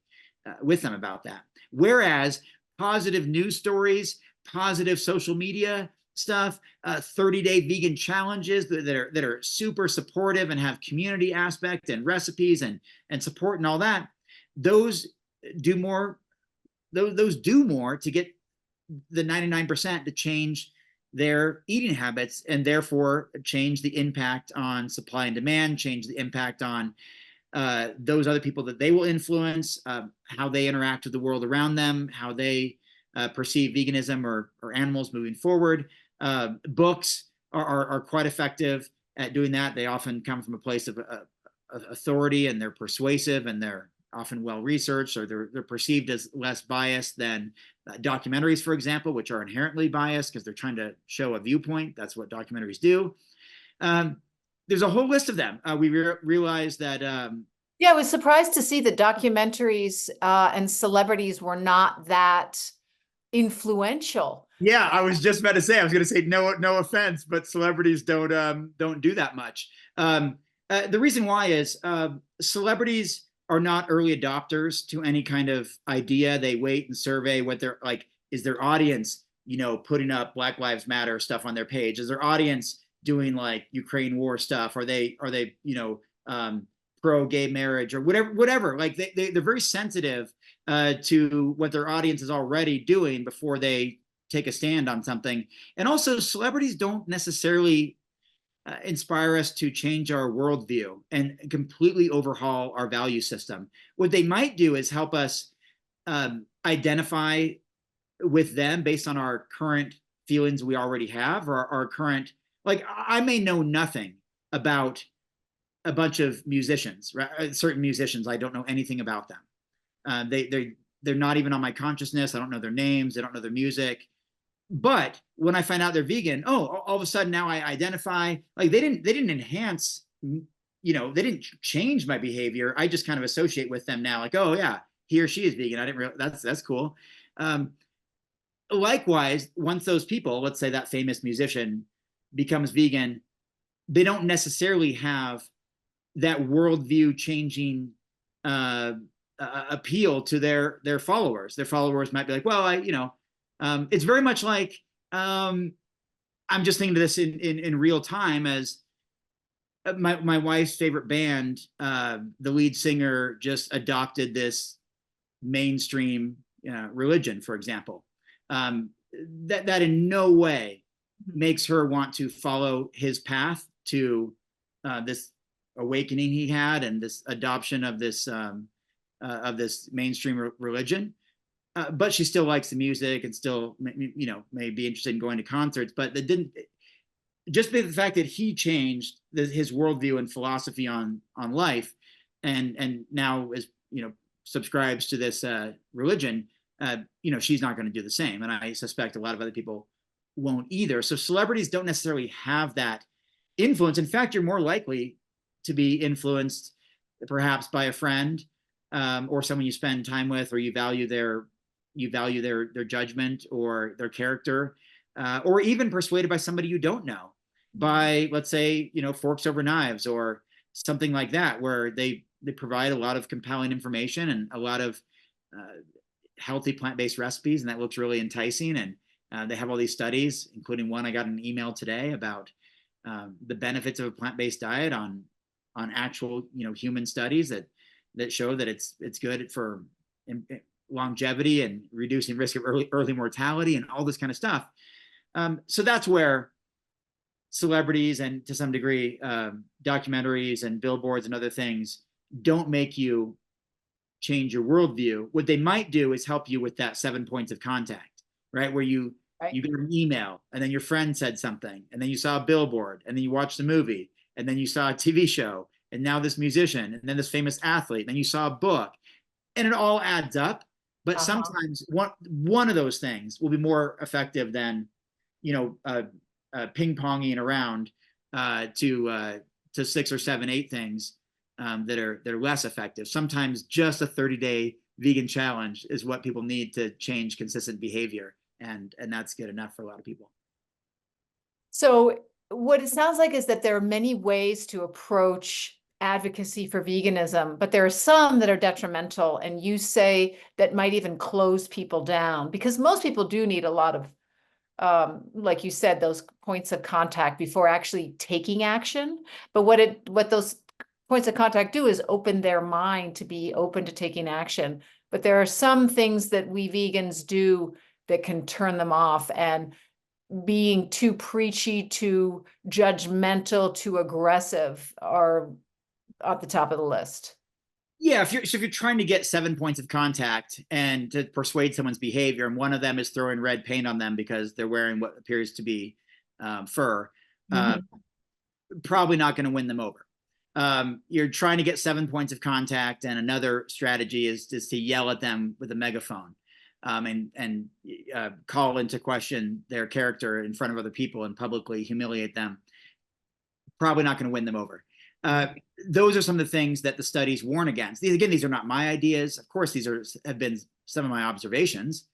with them about that. Whereas positive news stories, positive social media stuff, 30-day vegan challenges that are super supportive and have community aspect and recipes and support and all that, those do more to get the 99% to change their eating habits, and therefore change the impact on supply and demand, change the impact on those other people that they will influence, how they interact with the world around them, how they perceive veganism or animals moving forward. Books are quite effective at doing that. They often come from a place of authority, and they're persuasive, and they're often well researched, or they're perceived as less biased than documentaries, for example, which are inherently biased because they're trying to show a viewpoint. That's what documentaries do. There's a whole list of them. We realized that. Yeah, I was surprised to see that documentaries and celebrities were not that influential. Yeah, I was just about to say. I was going to say no offense, but celebrities don't do that much. The reason why is celebrities are not early adopters to any kind of idea. They wait and survey what they're like. Is their audience, putting up Black Lives Matter stuff on their page? Is their audience doing like Ukraine war stuff? Are they pro-gay marriage or whatever. Like they're very sensitive to what their audience is already doing before they take a stand on something. And also, celebrities don't necessarily inspire us to change our worldview and completely overhaul our value system. What they might do is help us identify with them based on our current feelings we already have, or our current, like I may know nothing about a bunch of musicians, right? Certain musicians, I don't know anything about them. They're not even on my consciousness. I don't know their names. I don't know their music. But when I find out they're vegan, all of a sudden now I identify, like they didn't enhance, they didn't change my behavior. I just kind of associate with them now, like, oh yeah, he or she is vegan. I didn't realize that's cool. Likewise, once those people, let's say that famous musician becomes vegan, they don't necessarily have that worldview changing appeal to their followers. Their followers might be like, well, it's very much like I'm just thinking of this in real time as my wife's favorite band, the lead singer just adopted this mainstream religion, for example. That in no way makes her want to follow his path to this awakening he had and this adoption of this mainstream religion. But she still likes the music and still, may be interested in going to concerts. But that didn't, just the fact that he changed his worldview and philosophy on life, and now is subscribes to this religion. She's not going to do the same, and I suspect a lot of other people won't either. So celebrities don't necessarily have that influence. In fact, you're more likely to be influenced perhaps by a friend or someone you spend time with, or you value their judgment or their character, or even persuaded by somebody you don't know, by, let's say, Forks Over Knives or something like that, where they provide a lot of compelling information and a lot of healthy plant-based recipes, and that looks really enticing. And they have all these studies, including one I got an email today about the benefits of a plant-based diet on actual human studies that show that it's good for longevity and reducing risk of early mortality and all this kind of stuff. So that's where celebrities and to some degree documentaries and billboards and other things don't make you change your worldview. What they might do is help you with that 7 points of contact, right? Where you got an email and then your friend said something and then you saw a billboard and then you watched the movie and then you saw a TV show and now this musician and then this famous athlete and then you saw a book, and it all adds up. But sometimes one of those things will be more effective than ping-ponging around to 6 or 7, 8 things that are less effective. Sometimes just a 30-day vegan challenge is what people need to change consistent behavior, and that's good enough for a lot of people. So what it sounds like is that there are many ways to approach advocacy for veganism, but there are some that are detrimental, and you say that might even close people down, because most people do need a lot of like you said, those points of contact before actually taking action. But what those points of contact do is open their mind to be open to taking action. But there are some things that we vegans do that can turn them off, and being too preachy, too judgmental, too aggressive are at the top of the list. Yeah, if you're trying to get 7 points of contact and to persuade someone's behavior, and one of them is throwing red paint on them because they're wearing what appears to be fur, probably not going to win them over. You're trying to get 7 points of contact, and another strategy is just to yell at them with a megaphone and call into question their character in front of other people and publicly humiliate them. Probably not going to win them over. Those are some of the things that the studies warn against. These are not my ideas. Of course, these have been some of my observations,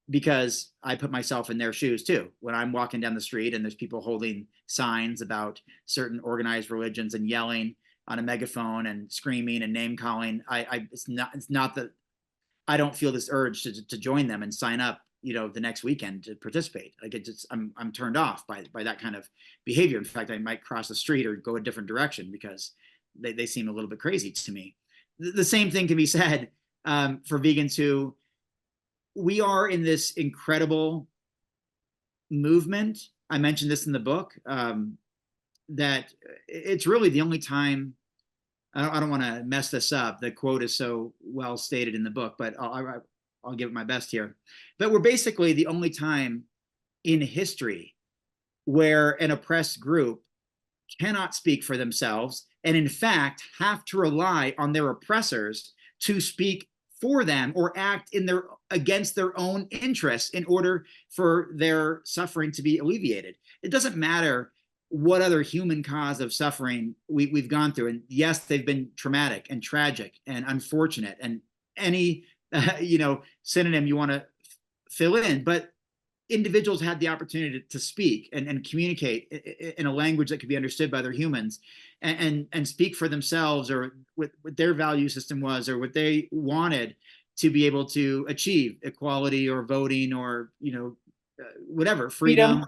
because I put myself in their shoes too. When I'm walking down the street and there's people holding signs about certain organized religions and yelling on a megaphone and screaming and name calling, it's not that I don't feel this urge to join them and sign up, the next weekend to participate. Like I'm turned off by that kind of behavior. In fact, I might cross the street or go a different direction because they seem a little bit crazy to me. The same thing can be said for vegans who, we are in this incredible movement. I mentioned this in the book, that it's really the only time, I don't want to mess this up. The quote is so well stated in the book, but I'll give it my best here. But we're basically the only time in history where an oppressed group cannot speak for themselves, and in fact have to rely on their oppressors to speak for them or act against their own interests in order for their suffering to be alleviated. It doesn't matter what other human cause of suffering we've gone through, and yes, they've been traumatic and tragic and unfortunate, and any synonym you want to fill in, but individuals had the opportunity to speak and communicate in a language that could be understood by other humans, and speak for themselves, or what their value system was, or what they wanted to be able to achieve, equality or voting, or whatever, freedom.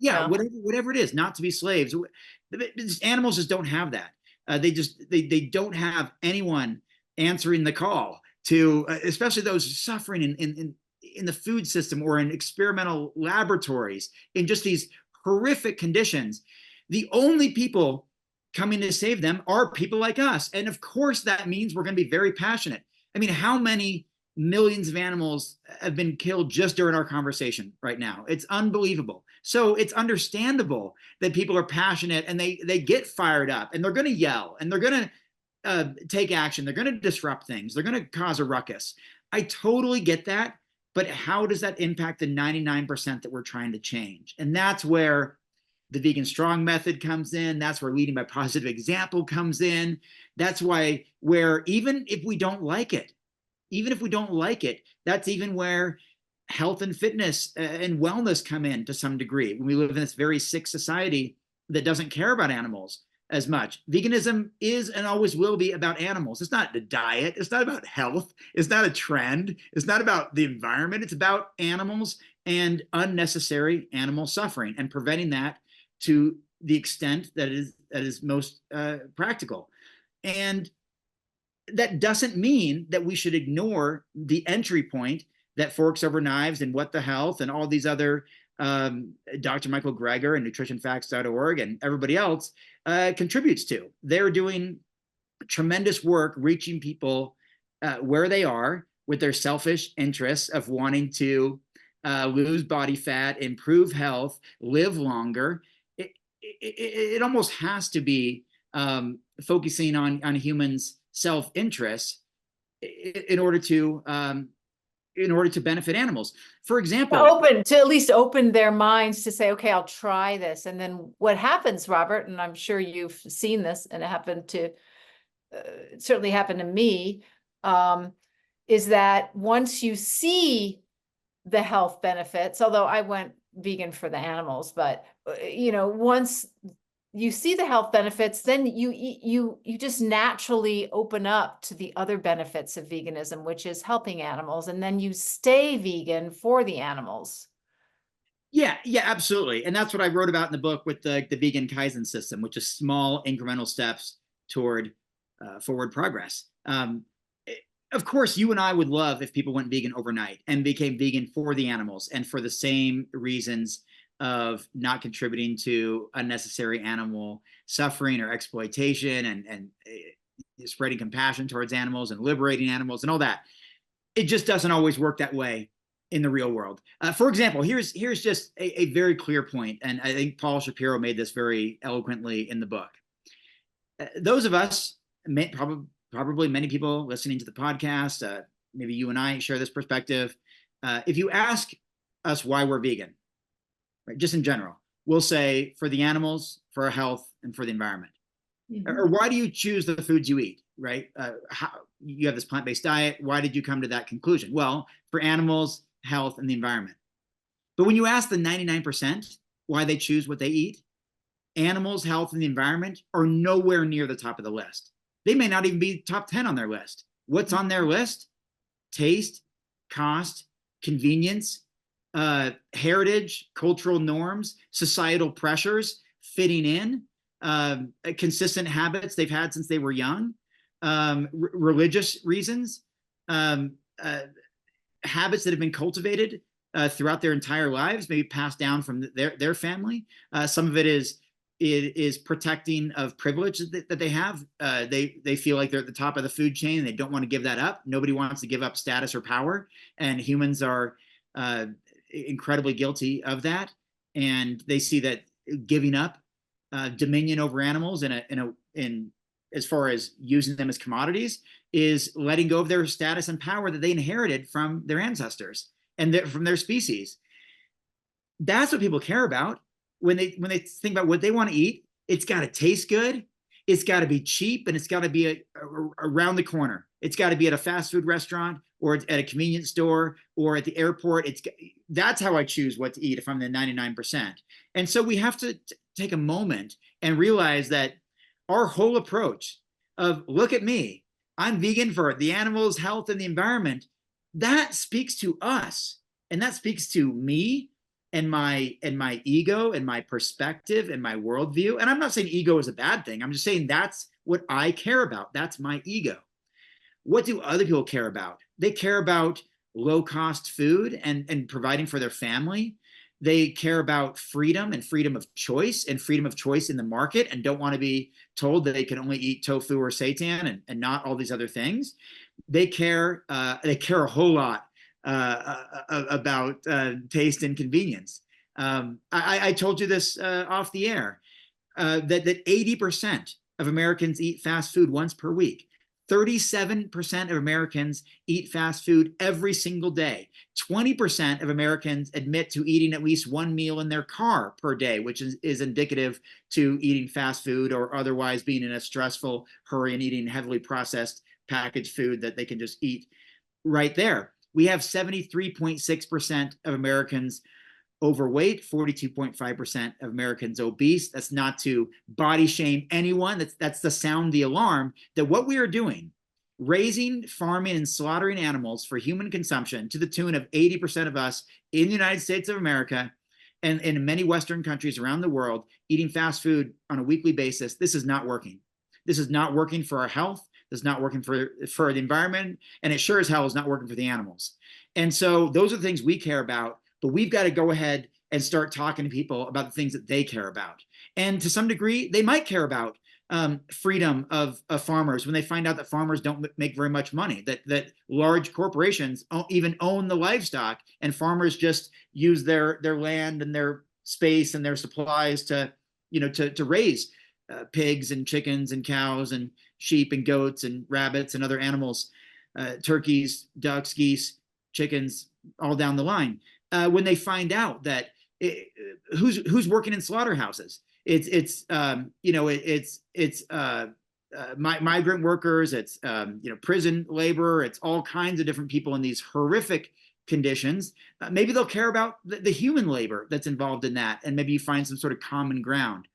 Yeah, whatever it is, not to be slaves. Animals just don't have that. They don't have anyone answering the call to, especially those suffering in the food system or in experimental laboratories in just these horrific conditions. The only people coming to save them are people like us. And of course, that means we're going to be very passionate. I mean, how many millions of animals have been killed just during our conversation right now? It's unbelievable. So it's understandable that people are passionate and they get fired up, and they're going to yell, and they're going to take action. They're going to disrupt things. They're going to cause a ruckus. I totally get that. But how does that impact the 99% that we're trying to change? And that's where the Vegan Strong method comes in. That's where leading by positive example comes in. That's where even if we don't like it, that's even where health and fitness and wellness come in to some degree. When we live in this very sick society that doesn't care about animals as much. Veganism is and always will be about animals. It's not the diet. It's not about health. It's not a trend. It's not about the environment. It's about animals and unnecessary animal suffering, and preventing that to the extent that is most practical. And that doesn't mean that we should ignore the entry point that Forks Over Knives and What the Health and all these other Dr. Michael Greger and nutritionfacts.org and everybody else contributes to. They're doing tremendous work reaching people where they are with their selfish interests of wanting to lose body fat, improve health, live longer. It almost has to be focusing on humans' self-interest in order to benefit animals. For example, to at least open their minds to say, okay, I'll try this. And then what happens, Robert, and I'm sure you've seen this, and it happened to, it certainly happened to me, is that once you see the health benefits, although I went vegan for the animals, but once you see the health benefits, then you just naturally open up to the other benefits of veganism, which is helping animals, and then you stay vegan for the animals. Yeah, absolutely. And that's what I wrote about in the book with the vegan Kaizen system, which is small incremental steps toward forward progress. Of course, you and I would love if people went vegan overnight and became vegan for the animals and for the same reasons of not contributing to unnecessary animal suffering or exploitation, and spreading compassion towards animals and liberating animals and all that. It just doesn't always work that way in the real world. For example, here's just a very clear point, and I think Paul Shapiro made this very eloquently in the book. Those of us, probably many people listening to the podcast, maybe you and I share this perspective. If you ask us why we're vegan, right, just in general, we'll say for the animals, for our health, and for the environment. Mm-hmm. Or why do you choose the foods you eat, right? How you have this plant-based diet. Why did you come to that conclusion? Well, for animals, health, and the environment. But when you ask the 99% why they choose what they eat, animals, health, and the environment are nowhere near the top of the list. They may not even be top 10 on their list. What's on their list? Taste, cost, convenience, heritage, cultural norms, societal pressures, fitting in, consistent habits they've had since they were young, religious reasons, habits that have been cultivated throughout their entire lives, maybe passed down from their family. Some of it is protecting of privilege that they have. They feel like they're at the top of the food chain and they don't want to give that up. Nobody wants to give up status or power, and humans are incredibly guilty of that. And they see that giving up dominion over animals in as far as using them as commodities is letting go of their status and power that they inherited from their ancestors and from their species. That's what people care about when they think about what they want to eat. It's got to taste good, it's got to be cheap, and it's got to be around the corner. It's got to be at a fast food restaurant or at a convenience store or at the airport. That's how I choose what to eat if I'm the 99%. And so we have to take a moment and realize that our whole approach of look at me, I'm vegan for the animals, health, and the environment, that speaks to us, and that speaks to me and my ego and my perspective and my worldview. And I'm not saying ego is a bad thing. I'm just saying that's what I care about. That's my ego. What do other people care about? They care about low-cost food and providing for their family. They care about freedom and freedom of choice in the market, and don't want to be told that they can only eat tofu or seitan and not all these other things. They care a whole lot about taste and convenience. I told you this off the air, that 80% of Americans eat fast food once per week. 37% of Americans eat fast food every single day. 20% of Americans admit to eating at least one meal in their car per day, which is indicative to eating fast food or otherwise being in a stressful hurry and eating heavily processed packaged food that they can just eat right there. We have 73.6% of Americans overweight, 42.5% of Americans obese. That's not to body shame anyone. That's to sound the alarm that what we are doing, raising, farming, and slaughtering animals for human consumption to the tune of 80% of us in the United States of America and in many Western countries around the world, eating fast food on a weekly basis, this is not working. This is not working for our health. This is not working for the environment. And it sure as hell is not working for the animals. And so those are the things we care about. But we've got to go ahead and start talking to people about the things that they care about. And to some degree, they might care about freedom of farmers when they find out that farmers don't make very much money, that large corporations even own the livestock, and farmers just use their land and their space and their supplies to raise pigs and chickens and cows and sheep and goats and rabbits and other animals, turkeys, ducks, geese, chickens, all down the line. When they find out that who's working in slaughterhouses, it's migrant workers, it's prison labor, it's all kinds of different people in these horrific conditions. Maybe they'll care about the human labor that's involved in that, and maybe you find some sort of common ground.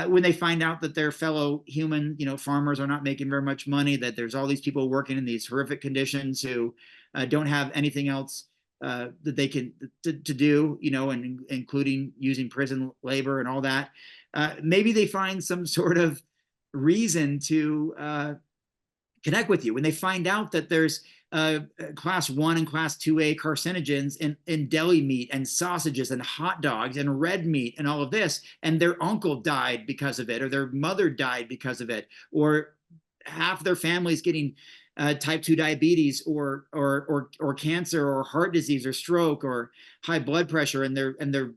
When they find out that their fellow human, farmers are not making very much money, that there's all these people working in these horrific conditions who don't have anything else that they can to do, and including using prison labor and all that. Maybe they find some sort of reason to connect with you when they find out that there's class 1 and class 2A carcinogens in deli meat and sausages and hot dogs and red meat and all of this, and their uncle died because of it, or their mother died because of it, or half their family's getting type 2 diabetes or cancer or heart disease or stroke or high blood pressure, and they're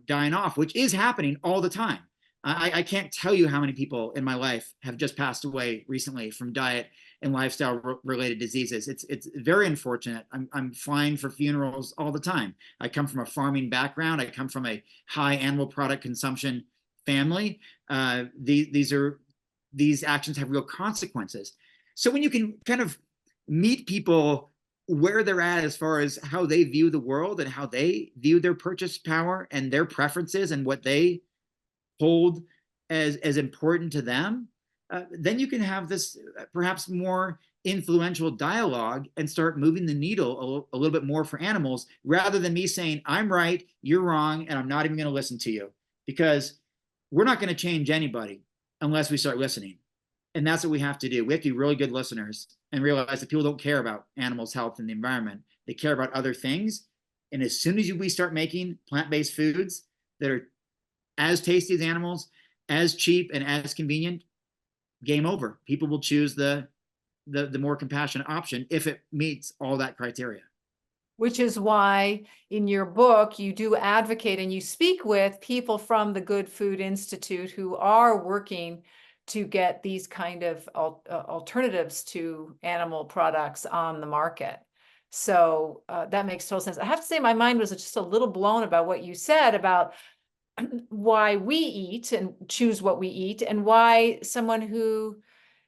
dying off, which is happening all the time. I can't tell you how many people in my life have just passed away recently from diet and lifestyle related diseases. It's very unfortunate. I'm flying for funerals all the time. I come from a farming background. I come from a high animal product consumption family. These actions have real consequences. So when you can kind of meet people where they're at as far as how they view the world and how they view their purchase power and their preferences and what they hold as important to them, then you can have this perhaps more influential dialogue and start moving the needle a little bit more for animals, rather than me saying, I'm right, you're wrong, and I'm not even going to listen to you, because we're not going to change anybody. unless we start listening. And that's what we have to do. We have to be really good listeners and realize that people don't care about animals' health and the environment. They care about other things. And as soon as we start making plant-based foods that are as tasty as animals, as cheap and as convenient, game over. People will choose the more compassionate option if it meets all that criteria. Which is why in your book, you do advocate and you speak with people from the Good Food Institute who are working to get these kind of alternatives to animal products on the market. So that makes total sense. I have to say my mind was just a little blown about what you said about why we eat and choose what we eat, and why someone who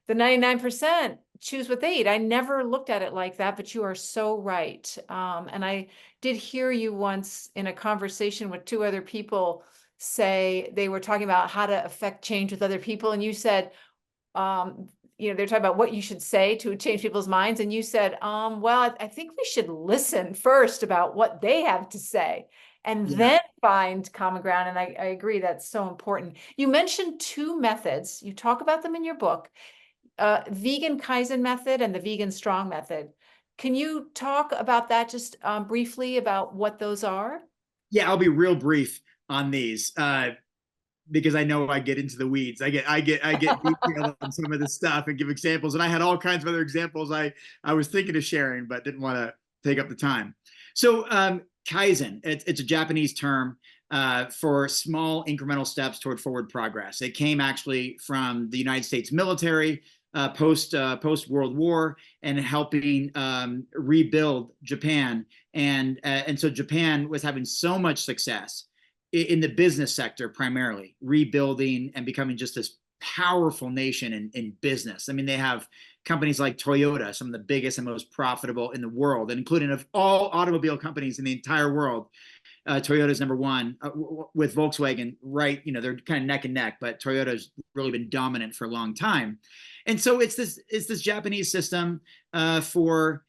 the 99% choose what they eat. I never looked at it like that, but you are so right. And I did hear you once in a conversation with two other people say they were talking about how to affect change with other people. And you said, they're talking about what you should say to change people's minds. And you said, well, I think we should listen first about what they have to say and then find common ground. And I agree, that's so important. You mentioned two methods. You talk about them in your book. Vegan Kaizen method and the vegan strong method. Can you talk about that just briefly about what those are? Yeah, I'll be real brief on these because I know I get into the weeds. I get detailed on some of this stuff and give examples. And I had all kinds of other examples I was thinking of sharing, but didn't want to take up the time. So Kaizen, it's a Japanese term for small incremental steps toward forward progress. It came actually from the United States military post World War, and helping rebuild Japan. And so Japan was having so much success in the business sector, primarily rebuilding and becoming just this powerful nation in business. I mean, they have companies like Toyota, some of the biggest and most profitable in the world, and including of all automobile companies in the entire world. Toyota's number one with Volkswagen, right? They're kind of neck and neck, but Toyota's really been dominant for a long time. And so it's this Japanese system for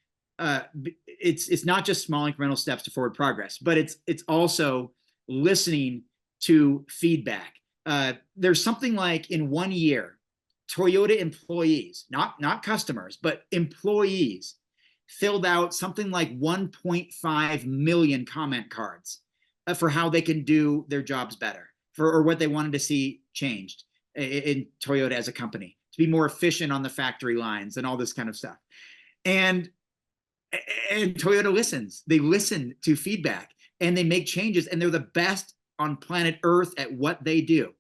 it's not just small incremental steps to forward progress, but it's also listening to feedback. There's something like in 1 year, Toyota employees, not customers, but employees, filled out something like 1.5 million comment cards for how they can do their jobs better, or what they wanted to see changed in Toyota as a company, to be more efficient on the factory lines and all this kind of stuff. And Toyota listens. They listen to feedback and they make changes, and they're the best on planet Earth at what they do.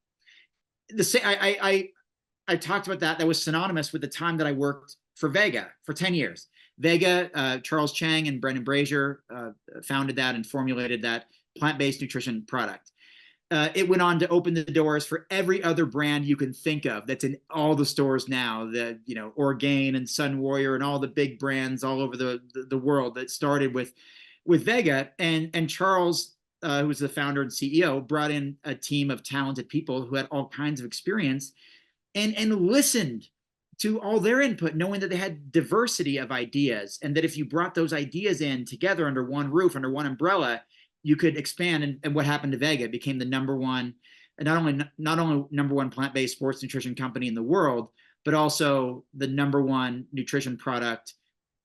I talked about that. That was synonymous with the time that I worked for Vega for 10 years. Vega, Charles Chang and Brendan Brazier founded that and formulated that plant-based nutrition product. It went on to open the doors for every other brand you can think of that's in all the stores now, Orgain and Sun Warrior and all the big brands all over the world that started with Vega. And Charles, who was the founder and CEO, brought in a team of talented people who had all kinds of experience and listened to all their input, knowing that they had diversity of ideas, and that if you brought those ideas in together under one roof, under one umbrella, you could expand. And what happened to Vega? It became the number one, not only number one plant-based sports nutrition company in the world, but also the number one nutrition product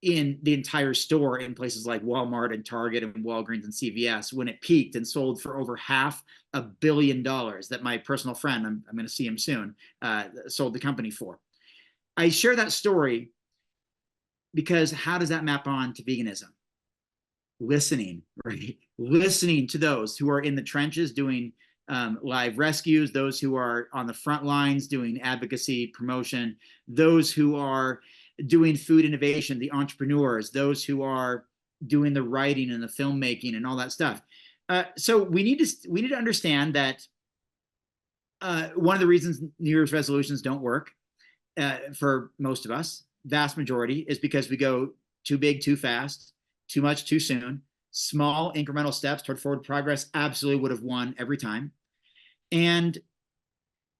in the entire store in places like Walmart and Target and Walgreens and CVS, when it peaked and sold for over $500 million that my personal friend, I'm going to see him soon, sold the company for. I share that story because how does that map on to veganism? Listening, right? Listening to those who are in the trenches doing live rescues, those who are on the front lines doing advocacy, promotion, those who are doing food innovation, the entrepreneurs, those who are doing the writing and the filmmaking and all that stuff. So we need to understand that one of the reasons New Year's resolutions don't work for most of us, vast majority, is because we go too big, too fast, too much, too soon. Small incremental steps toward forward progress absolutely would have won every time. And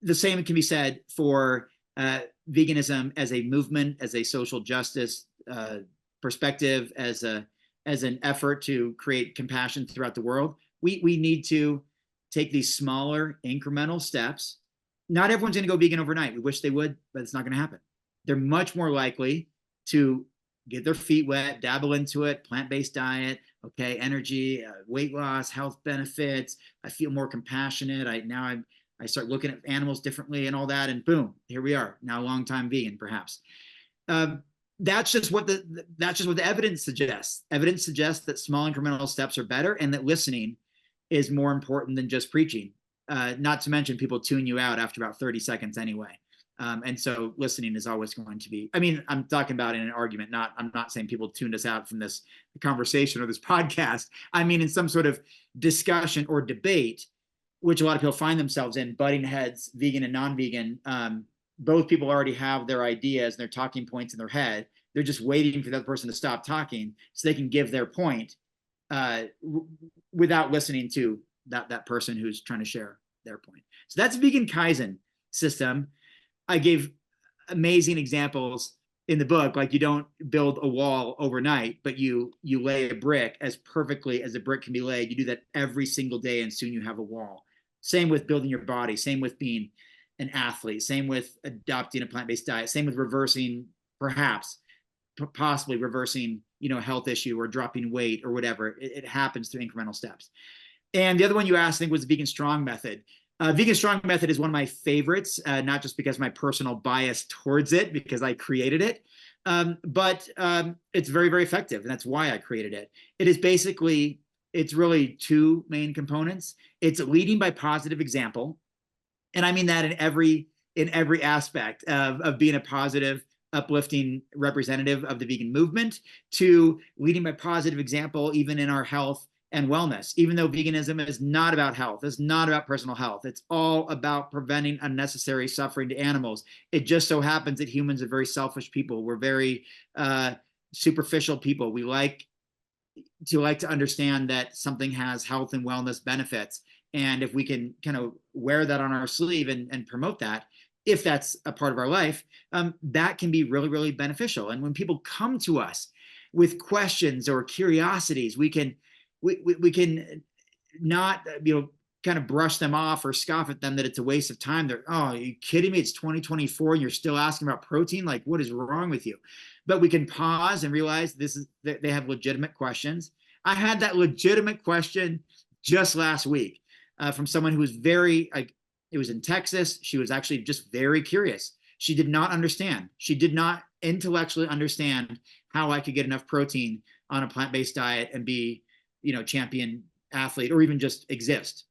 the same can be said for veganism as a movement, as a social justice perspective, as an effort to create compassion throughout the world. We need to take these smaller incremental steps, not everyone's going to go vegan overnight. We wish they would, but it's not going to happen. They're much more likely to get their feet wet, dabble into it, plant-based diet, okay, energy, weight loss, health benefits. I feel more compassionate. I start looking at animals differently and all that, and boom, here we are, now a long-time vegan, perhaps. That's just what the evidence suggests. Evidence suggests that small incremental steps are better, and that listening is more important than just preaching. Not to mention, people tune you out after about 30 seconds anyway. And so listening is always going to be, I mean, I'm talking about in an argument, I'm not saying people tuned us out from this conversation or this podcast. I mean, in some sort of discussion or debate, which a lot of people find themselves in, butting heads, vegan and non-vegan. Both people already have their ideas and their talking points in their head. They're just waiting for the other person to stop talking so they can give their point without listening to that person who's trying to share their point. So that's vegan Kaizen system. I gave amazing examples in the book, like you don't build a wall overnight, but you lay a brick as perfectly as a brick can be laid. You do that every single day, and soon you have a wall. Same with building your body, same with being an athlete, same with adopting a plant-based diet, same with reversing, possibly reversing, a health issue or dropping weight or whatever. It happens through incremental steps. And the other one you asked, I think, was the Vegan Strong method. Vegan Strong method is one of my favorites, not just because of my personal bias towards it, because I created it, but it's very, very effective, and that's why I created it. It's really two main components. It's leading by positive example, and I mean that in every aspect of being a positive, uplifting representative of the vegan movement, to leading by positive example, even in our health and wellness. Even though veganism is not about health, it's not about personal health, it's all about preventing unnecessary suffering to animals. It just so happens that humans are very selfish people. We're very superficial people. We like to understand that something has health and wellness benefits. And if we can kind of wear that on our sleeve and promote that, if that's a part of our life, that can be really, really beneficial. And when people come to us with questions or curiosities, we can not, kind of brush them off or scoff at them that it's a waste of time. They're, oh, are you kidding me? It's 2024 and you're still asking about protein? Like, what is wrong with you? But we can pause and realize they have legitimate questions. I had that legitimate question just last week from someone who was it was in Texas. She was actually just very curious. She did not understand. She did not intellectually understand how I could get enough protein on a plant-based diet and be, champion athlete, or even just exist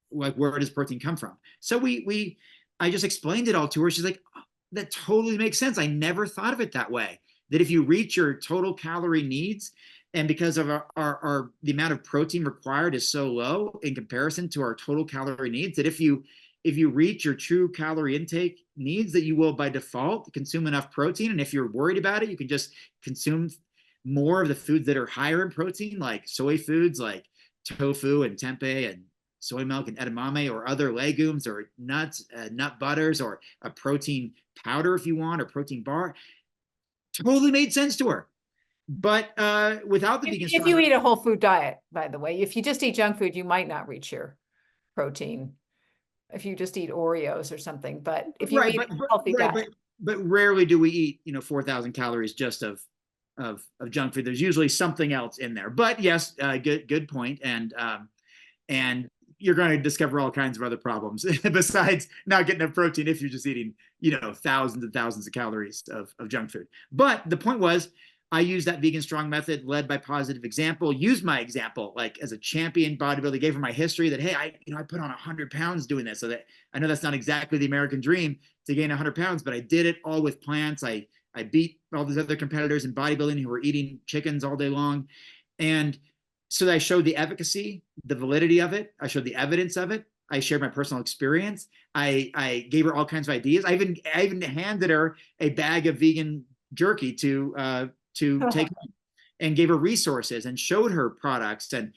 where does protein come from? So I just explained it all to her. She's like, oh, that totally makes sense. I never thought of it that way. That if you reach your total calorie needs, and because of our the amount of protein required is so low in comparison to our total calorie needs, that if you reach your true calorie intake needs, that you will by default consume enough protein. And if you're worried about it, you can just consume more of the foods that are higher in protein, like soy foods, like tofu and tempeh and soy milk and edamame, or other legumes or nuts, nut butters, or a protein powder if you want, or protein bar. Totally made sense to her. But without the vegan, if you eat a whole food diet, by the way, if you just eat junk food, you might not reach your protein. If you just eat Oreos or something, but if you eat a healthy diet, but rarely do we eat 4,000 calories just of junk food. There's usually something else in there. But yes, good point. And you're going to discover all kinds of other problems besides not getting enough protein if you're just eating thousands and thousands of calories of junk food. But the point was, I used that Vegan Strong method, led by positive example, used my example like as a champion bodybuilder, gave her my history that, hey, I put on 100 pounds doing this. So that I know that's not exactly the American dream to gain 100 pounds, but I did it all with plants. I beat all these other competitors in bodybuilding who were eating chickens all day long. And so I showed the efficacy, the validity of it. I showed the evidence of it. I shared my personal experience. I gave her all kinds of ideas. I even handed her a bag of vegan jerky to take home, and gave her resources and showed her products and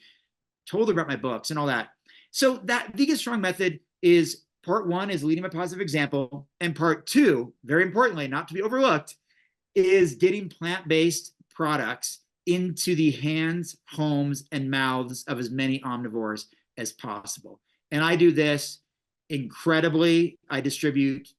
told her about my books and all that. So that Vegan Strong method is part one, is leading by positive example. And part two, very importantly, not to be overlooked, is getting plant-based products into the hands, homes, and mouths of as many omnivores as possible. And I do this incredibly. I distribute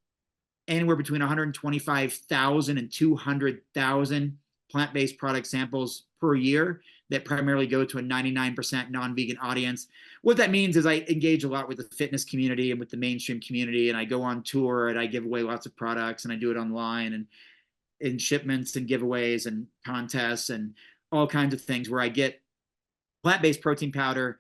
anywhere between 125,000 and 200,000 plant-based product samples per year that primarily go to a 99% non-vegan audience. What that means is I engage a lot with the fitness community and with the mainstream community, and I go on tour and I give away lots of products, and I do it online and in shipments and giveaways and contests and all kinds of things where I get plant-based protein powder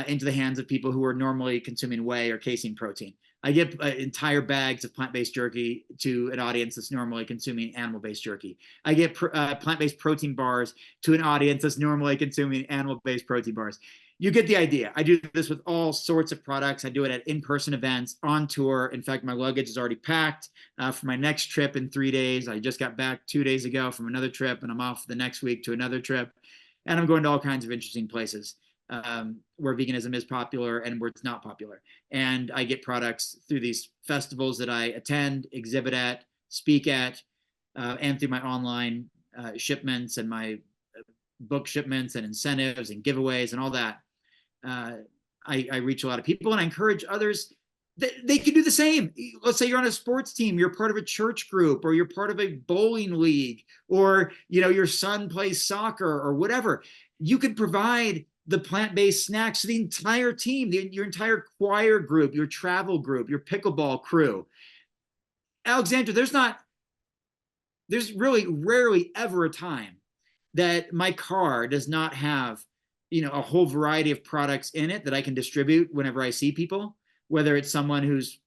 into the hands of people who are normally consuming whey or casein protein. I give entire bags of plant-based jerky to an audience that's normally consuming animal-based jerky. I get plant-based protein bars to an audience that's normally consuming animal-based protein bars. You get the idea. I do this with all sorts of products. I do it at in-person events, on tour. In fact, my luggage is already packed for my next trip in 3 days. I just got back 2 days ago from another trip, and I'm off the next week to another trip. And I'm going to all kinds of interesting places where veganism is popular and where it's not popular. And I get products through these festivals that I attend, exhibit at, speak at, and through my online shipments and my book shipments and incentives and giveaways and all that. I reach a lot of people, and I encourage others that they can do the same. Let's say you're on a sports team, you're part of a church group, or you're part of a bowling league, or your son plays soccer or whatever. You could provide the plant-based snacks to the entire team, your entire choir group, your travel group, your pickleball crew. Alexandra, there's really rarely ever a time that my car does not have, a whole variety of products in it that I can distribute whenever I see people, whether it's someone who's,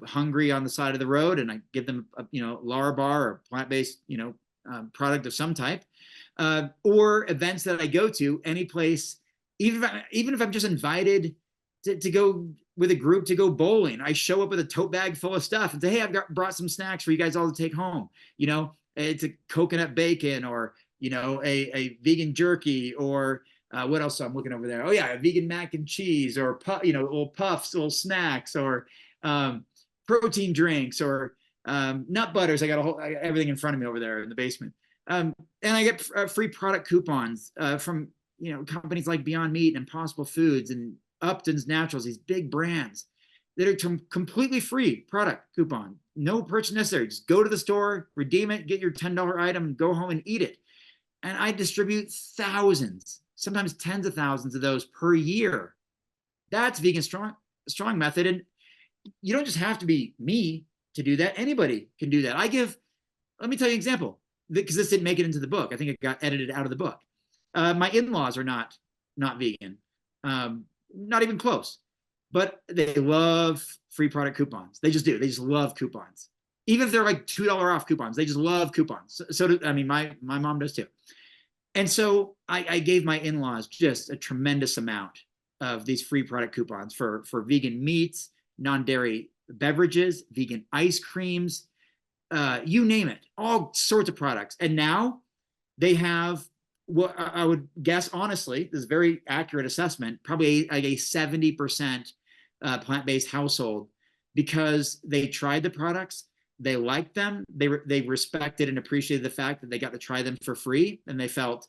hungry on the side of the road and I give them a, Lara bar or plant-based, product of some type, or events that I go to, any place. Even if I'm just invited to go with a group to go bowling, I show up with a tote bag full of stuff and say, hey, brought some snacks for you guys all to take home. It's a coconut bacon, or, a vegan jerky, or what else? I'm looking over there. Oh yeah, a vegan mac and cheese, or little puffs, little snacks, or protein drinks, or nut butters. I got everything in front of me over there in the basement. And I get free product coupons from companies like Beyond Meat and Impossible Foods and Upton's Naturals, these big brands that are completely free product coupon. No purchase necessary. Just go to the store, redeem it, get your $10 item, and go home and eat it. And I distribute thousands, sometimes tens of thousands of those per year. That's Vegan Strong Method. And you don't just have to be me to do that. Anybody can do that. Let me tell you an example, because this didn't make it into the book. I think it got edited out of the book. My in-laws are not vegan, not even close, but they love free product coupons. They just do. They just love coupons. Even if they're like $2 off coupons, they just love coupons. My mom does too. And so I gave my in-laws just a tremendous amount of these free product coupons for vegan meats, non-dairy beverages, vegan ice creams, you name it, all sorts of products. And now they have, what I would guess, honestly, this is a very accurate assessment, probably like a 70% plant-based household, because they tried the products, they liked them, they respected and appreciated the fact that they got to try them for free, and they felt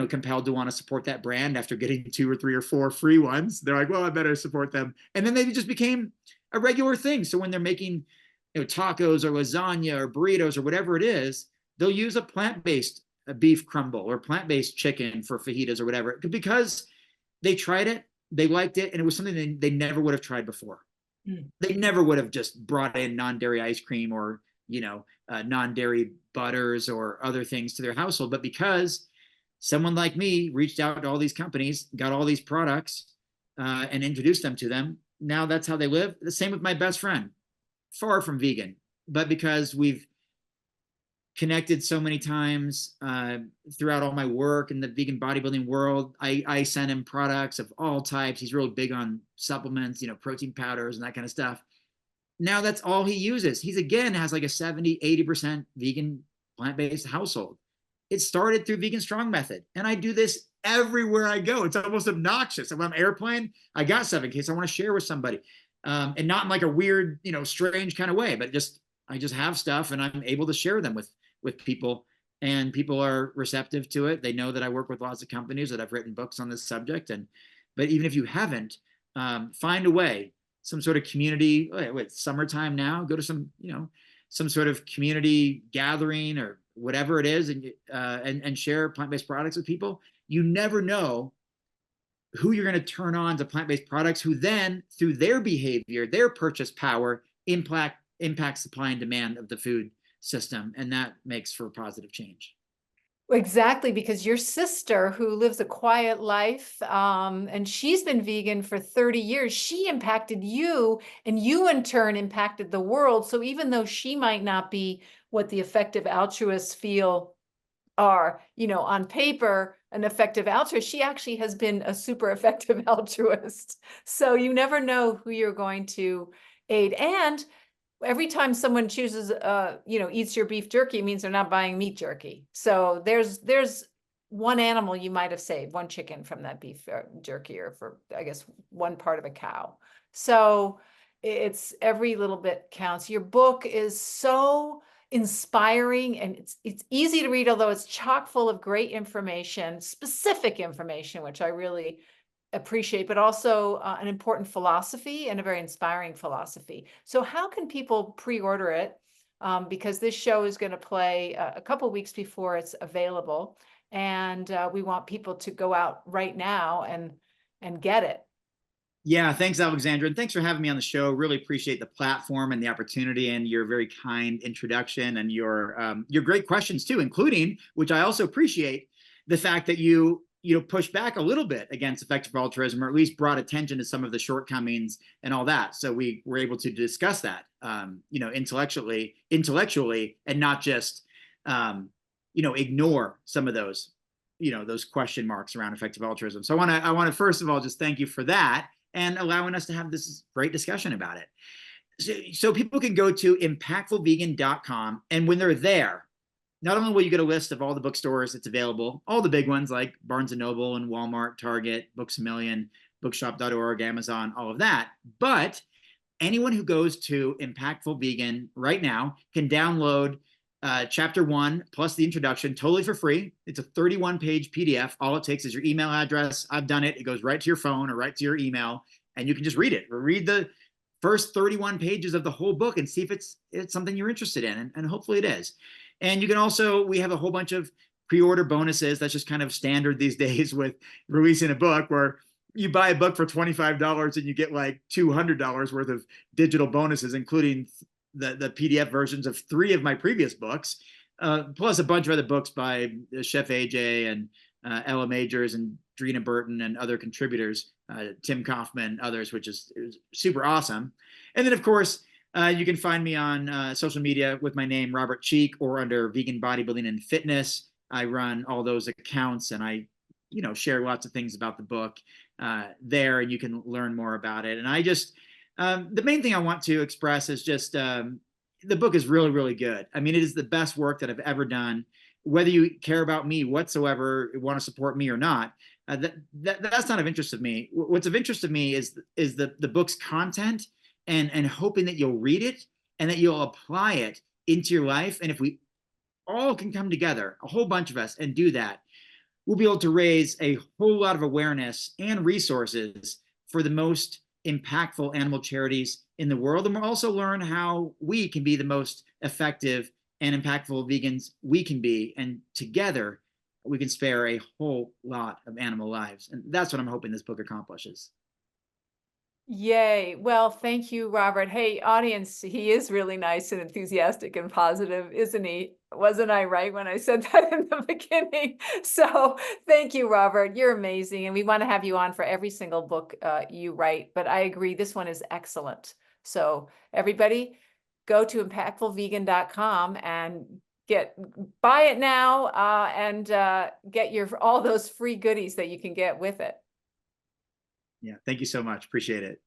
compelled to want to support that brand after getting 2 or 3 or 4 free ones. They're like, well, I better support them. And then they just became a regular thing. So when they're making tacos or lasagna or burritos or whatever it is, they'll use a plant-based beef crumble or plant-based chicken for fajitas or whatever, because they tried it, they liked it, and it was something they never would have tried before. They never would have just brought in non-dairy ice cream or non-dairy butters or other things to their household, but because someone like me reached out to all these companies, got all these products, and introduced them to them, now that's how they live. The same with my best friend, far from vegan, but because we've connected so many times throughout all my work in the vegan bodybuilding world, I send him products of all types. He's really big on supplements, protein powders and that kind of stuff. Now that's all he uses. He's again has like a 70-80% vegan plant-based household. It started through Vegan Strong Method, and I do this everywhere I go. It's almost obnoxious. If I'm on an airplane, I got stuff in case I want to share with somebody, and not in like a weird, strange kind of way, but I just have stuff, and I'm able to share them with people, and people are receptive to it. They know that I work with lots of companies, that I've written books on this subject, but even if you haven't, find a way some sort of community, it's summertime now, go to some, some sort of community gathering or whatever it is, and share plant-based products with people. You never know who you're going to turn on to plant-based products, who then, through their behavior, their purchase power, impact supply and demand of the food system. And that makes for positive change. Exactly, because your sister, who lives a quiet life, and she's been vegan for 30 years, she impacted you, and you in turn impacted the world. So even though she might not be what the effective altruists feel are, on paper, an effective altruist, she actually has been a super effective altruist. So you never know who you're going to aid. And every time someone chooses, eats your beef jerky, it means they're not buying meat jerky. So there's one animal you might have saved, one chicken from that beef jerky, or for, I guess, one part of a cow. So it's every little bit counts. Your book is so inspiring, and it's easy to read, although it's chock full of great information, specific information, which I really appreciate, but also an important philosophy and a very inspiring philosophy. So how can people pre-order it? Because this show is going to play a couple weeks before it's available, and we want people to go out right now and get it. Yeah, thanks, Alexandra, and thanks for having me on the show. Really appreciate the platform and the opportunity, and your very kind introduction, and your great questions too, including, which I also appreciate, the fact that you push back a little bit against effective altruism, or at least brought attention to some of the shortcomings and all that. So we were able to discuss that, intellectually, and not just, ignore some of those, those question marks around effective altruism. So I want to first of all just thank you for that, and allowing us to have this great discussion about it. So people can go to impactfulvegan.com, and when they're there, not only will you get a list of all the bookstores that's available, all the big ones like Barnes & Noble and Walmart, Target, Books A Million, bookshop.org, Amazon, all of that, but anyone who goes to Impactful Vegan right now can download chapter 1 plus the introduction totally for free. It's a 31-page PDF. All it takes is your email address. I've done it. It goes right to your phone or right to your email, and you can just read it, or read the first 31 pages of the whole book and see if it's something you're interested in, and hopefully it is. And you can also, we have a whole bunch of pre-order bonuses. That's just kind of standard these days with releasing a book, where you buy a book for $25 and you get like $200 worth of digital bonuses, including the PDF versions of 3 of my previous books, plus a bunch of other books by Chef AJ and Ella Majors and Drina Burton and other contributors, Tim Kaufman, others, which is super awesome. And then, of course, you can find me on social media with my name, Robert Cheeke, or under Vegan Bodybuilding and Fitness. I run all those accounts, and I, share lots of things about the book there, and you can learn more about it. And I just, the main thing I want to express is just, the book is really, really good. I mean, it is the best work that I've ever done. Whether you care about me whatsoever, want to support me or not, that's not of interest of me. What's of interest of me is the book's content, and hoping that you'll read it and that you'll apply it into your life. And if we all can come together, a whole bunch of us, and do that, we'll be able to raise a whole lot of awareness and resources for the most impactful animal charities in the world. And we'll also learn how we can be the most effective and impactful vegans we can be. And together, we can spare a whole lot of animal lives. And that's what I'm hoping this book accomplishes. Yay. Well, thank you, Robert. Hey, audience, he is really nice and enthusiastic and positive, isn't he? Wasn't I right when I said that in the beginning? So thank you, Robert. You're amazing. And we want to have you on for every single book you write. But I agree, this one is excellent. So everybody, go to impactfulvegan.com and buy it now, and get all those free goodies that you can get with it. Yeah, thank you so much. Appreciate it.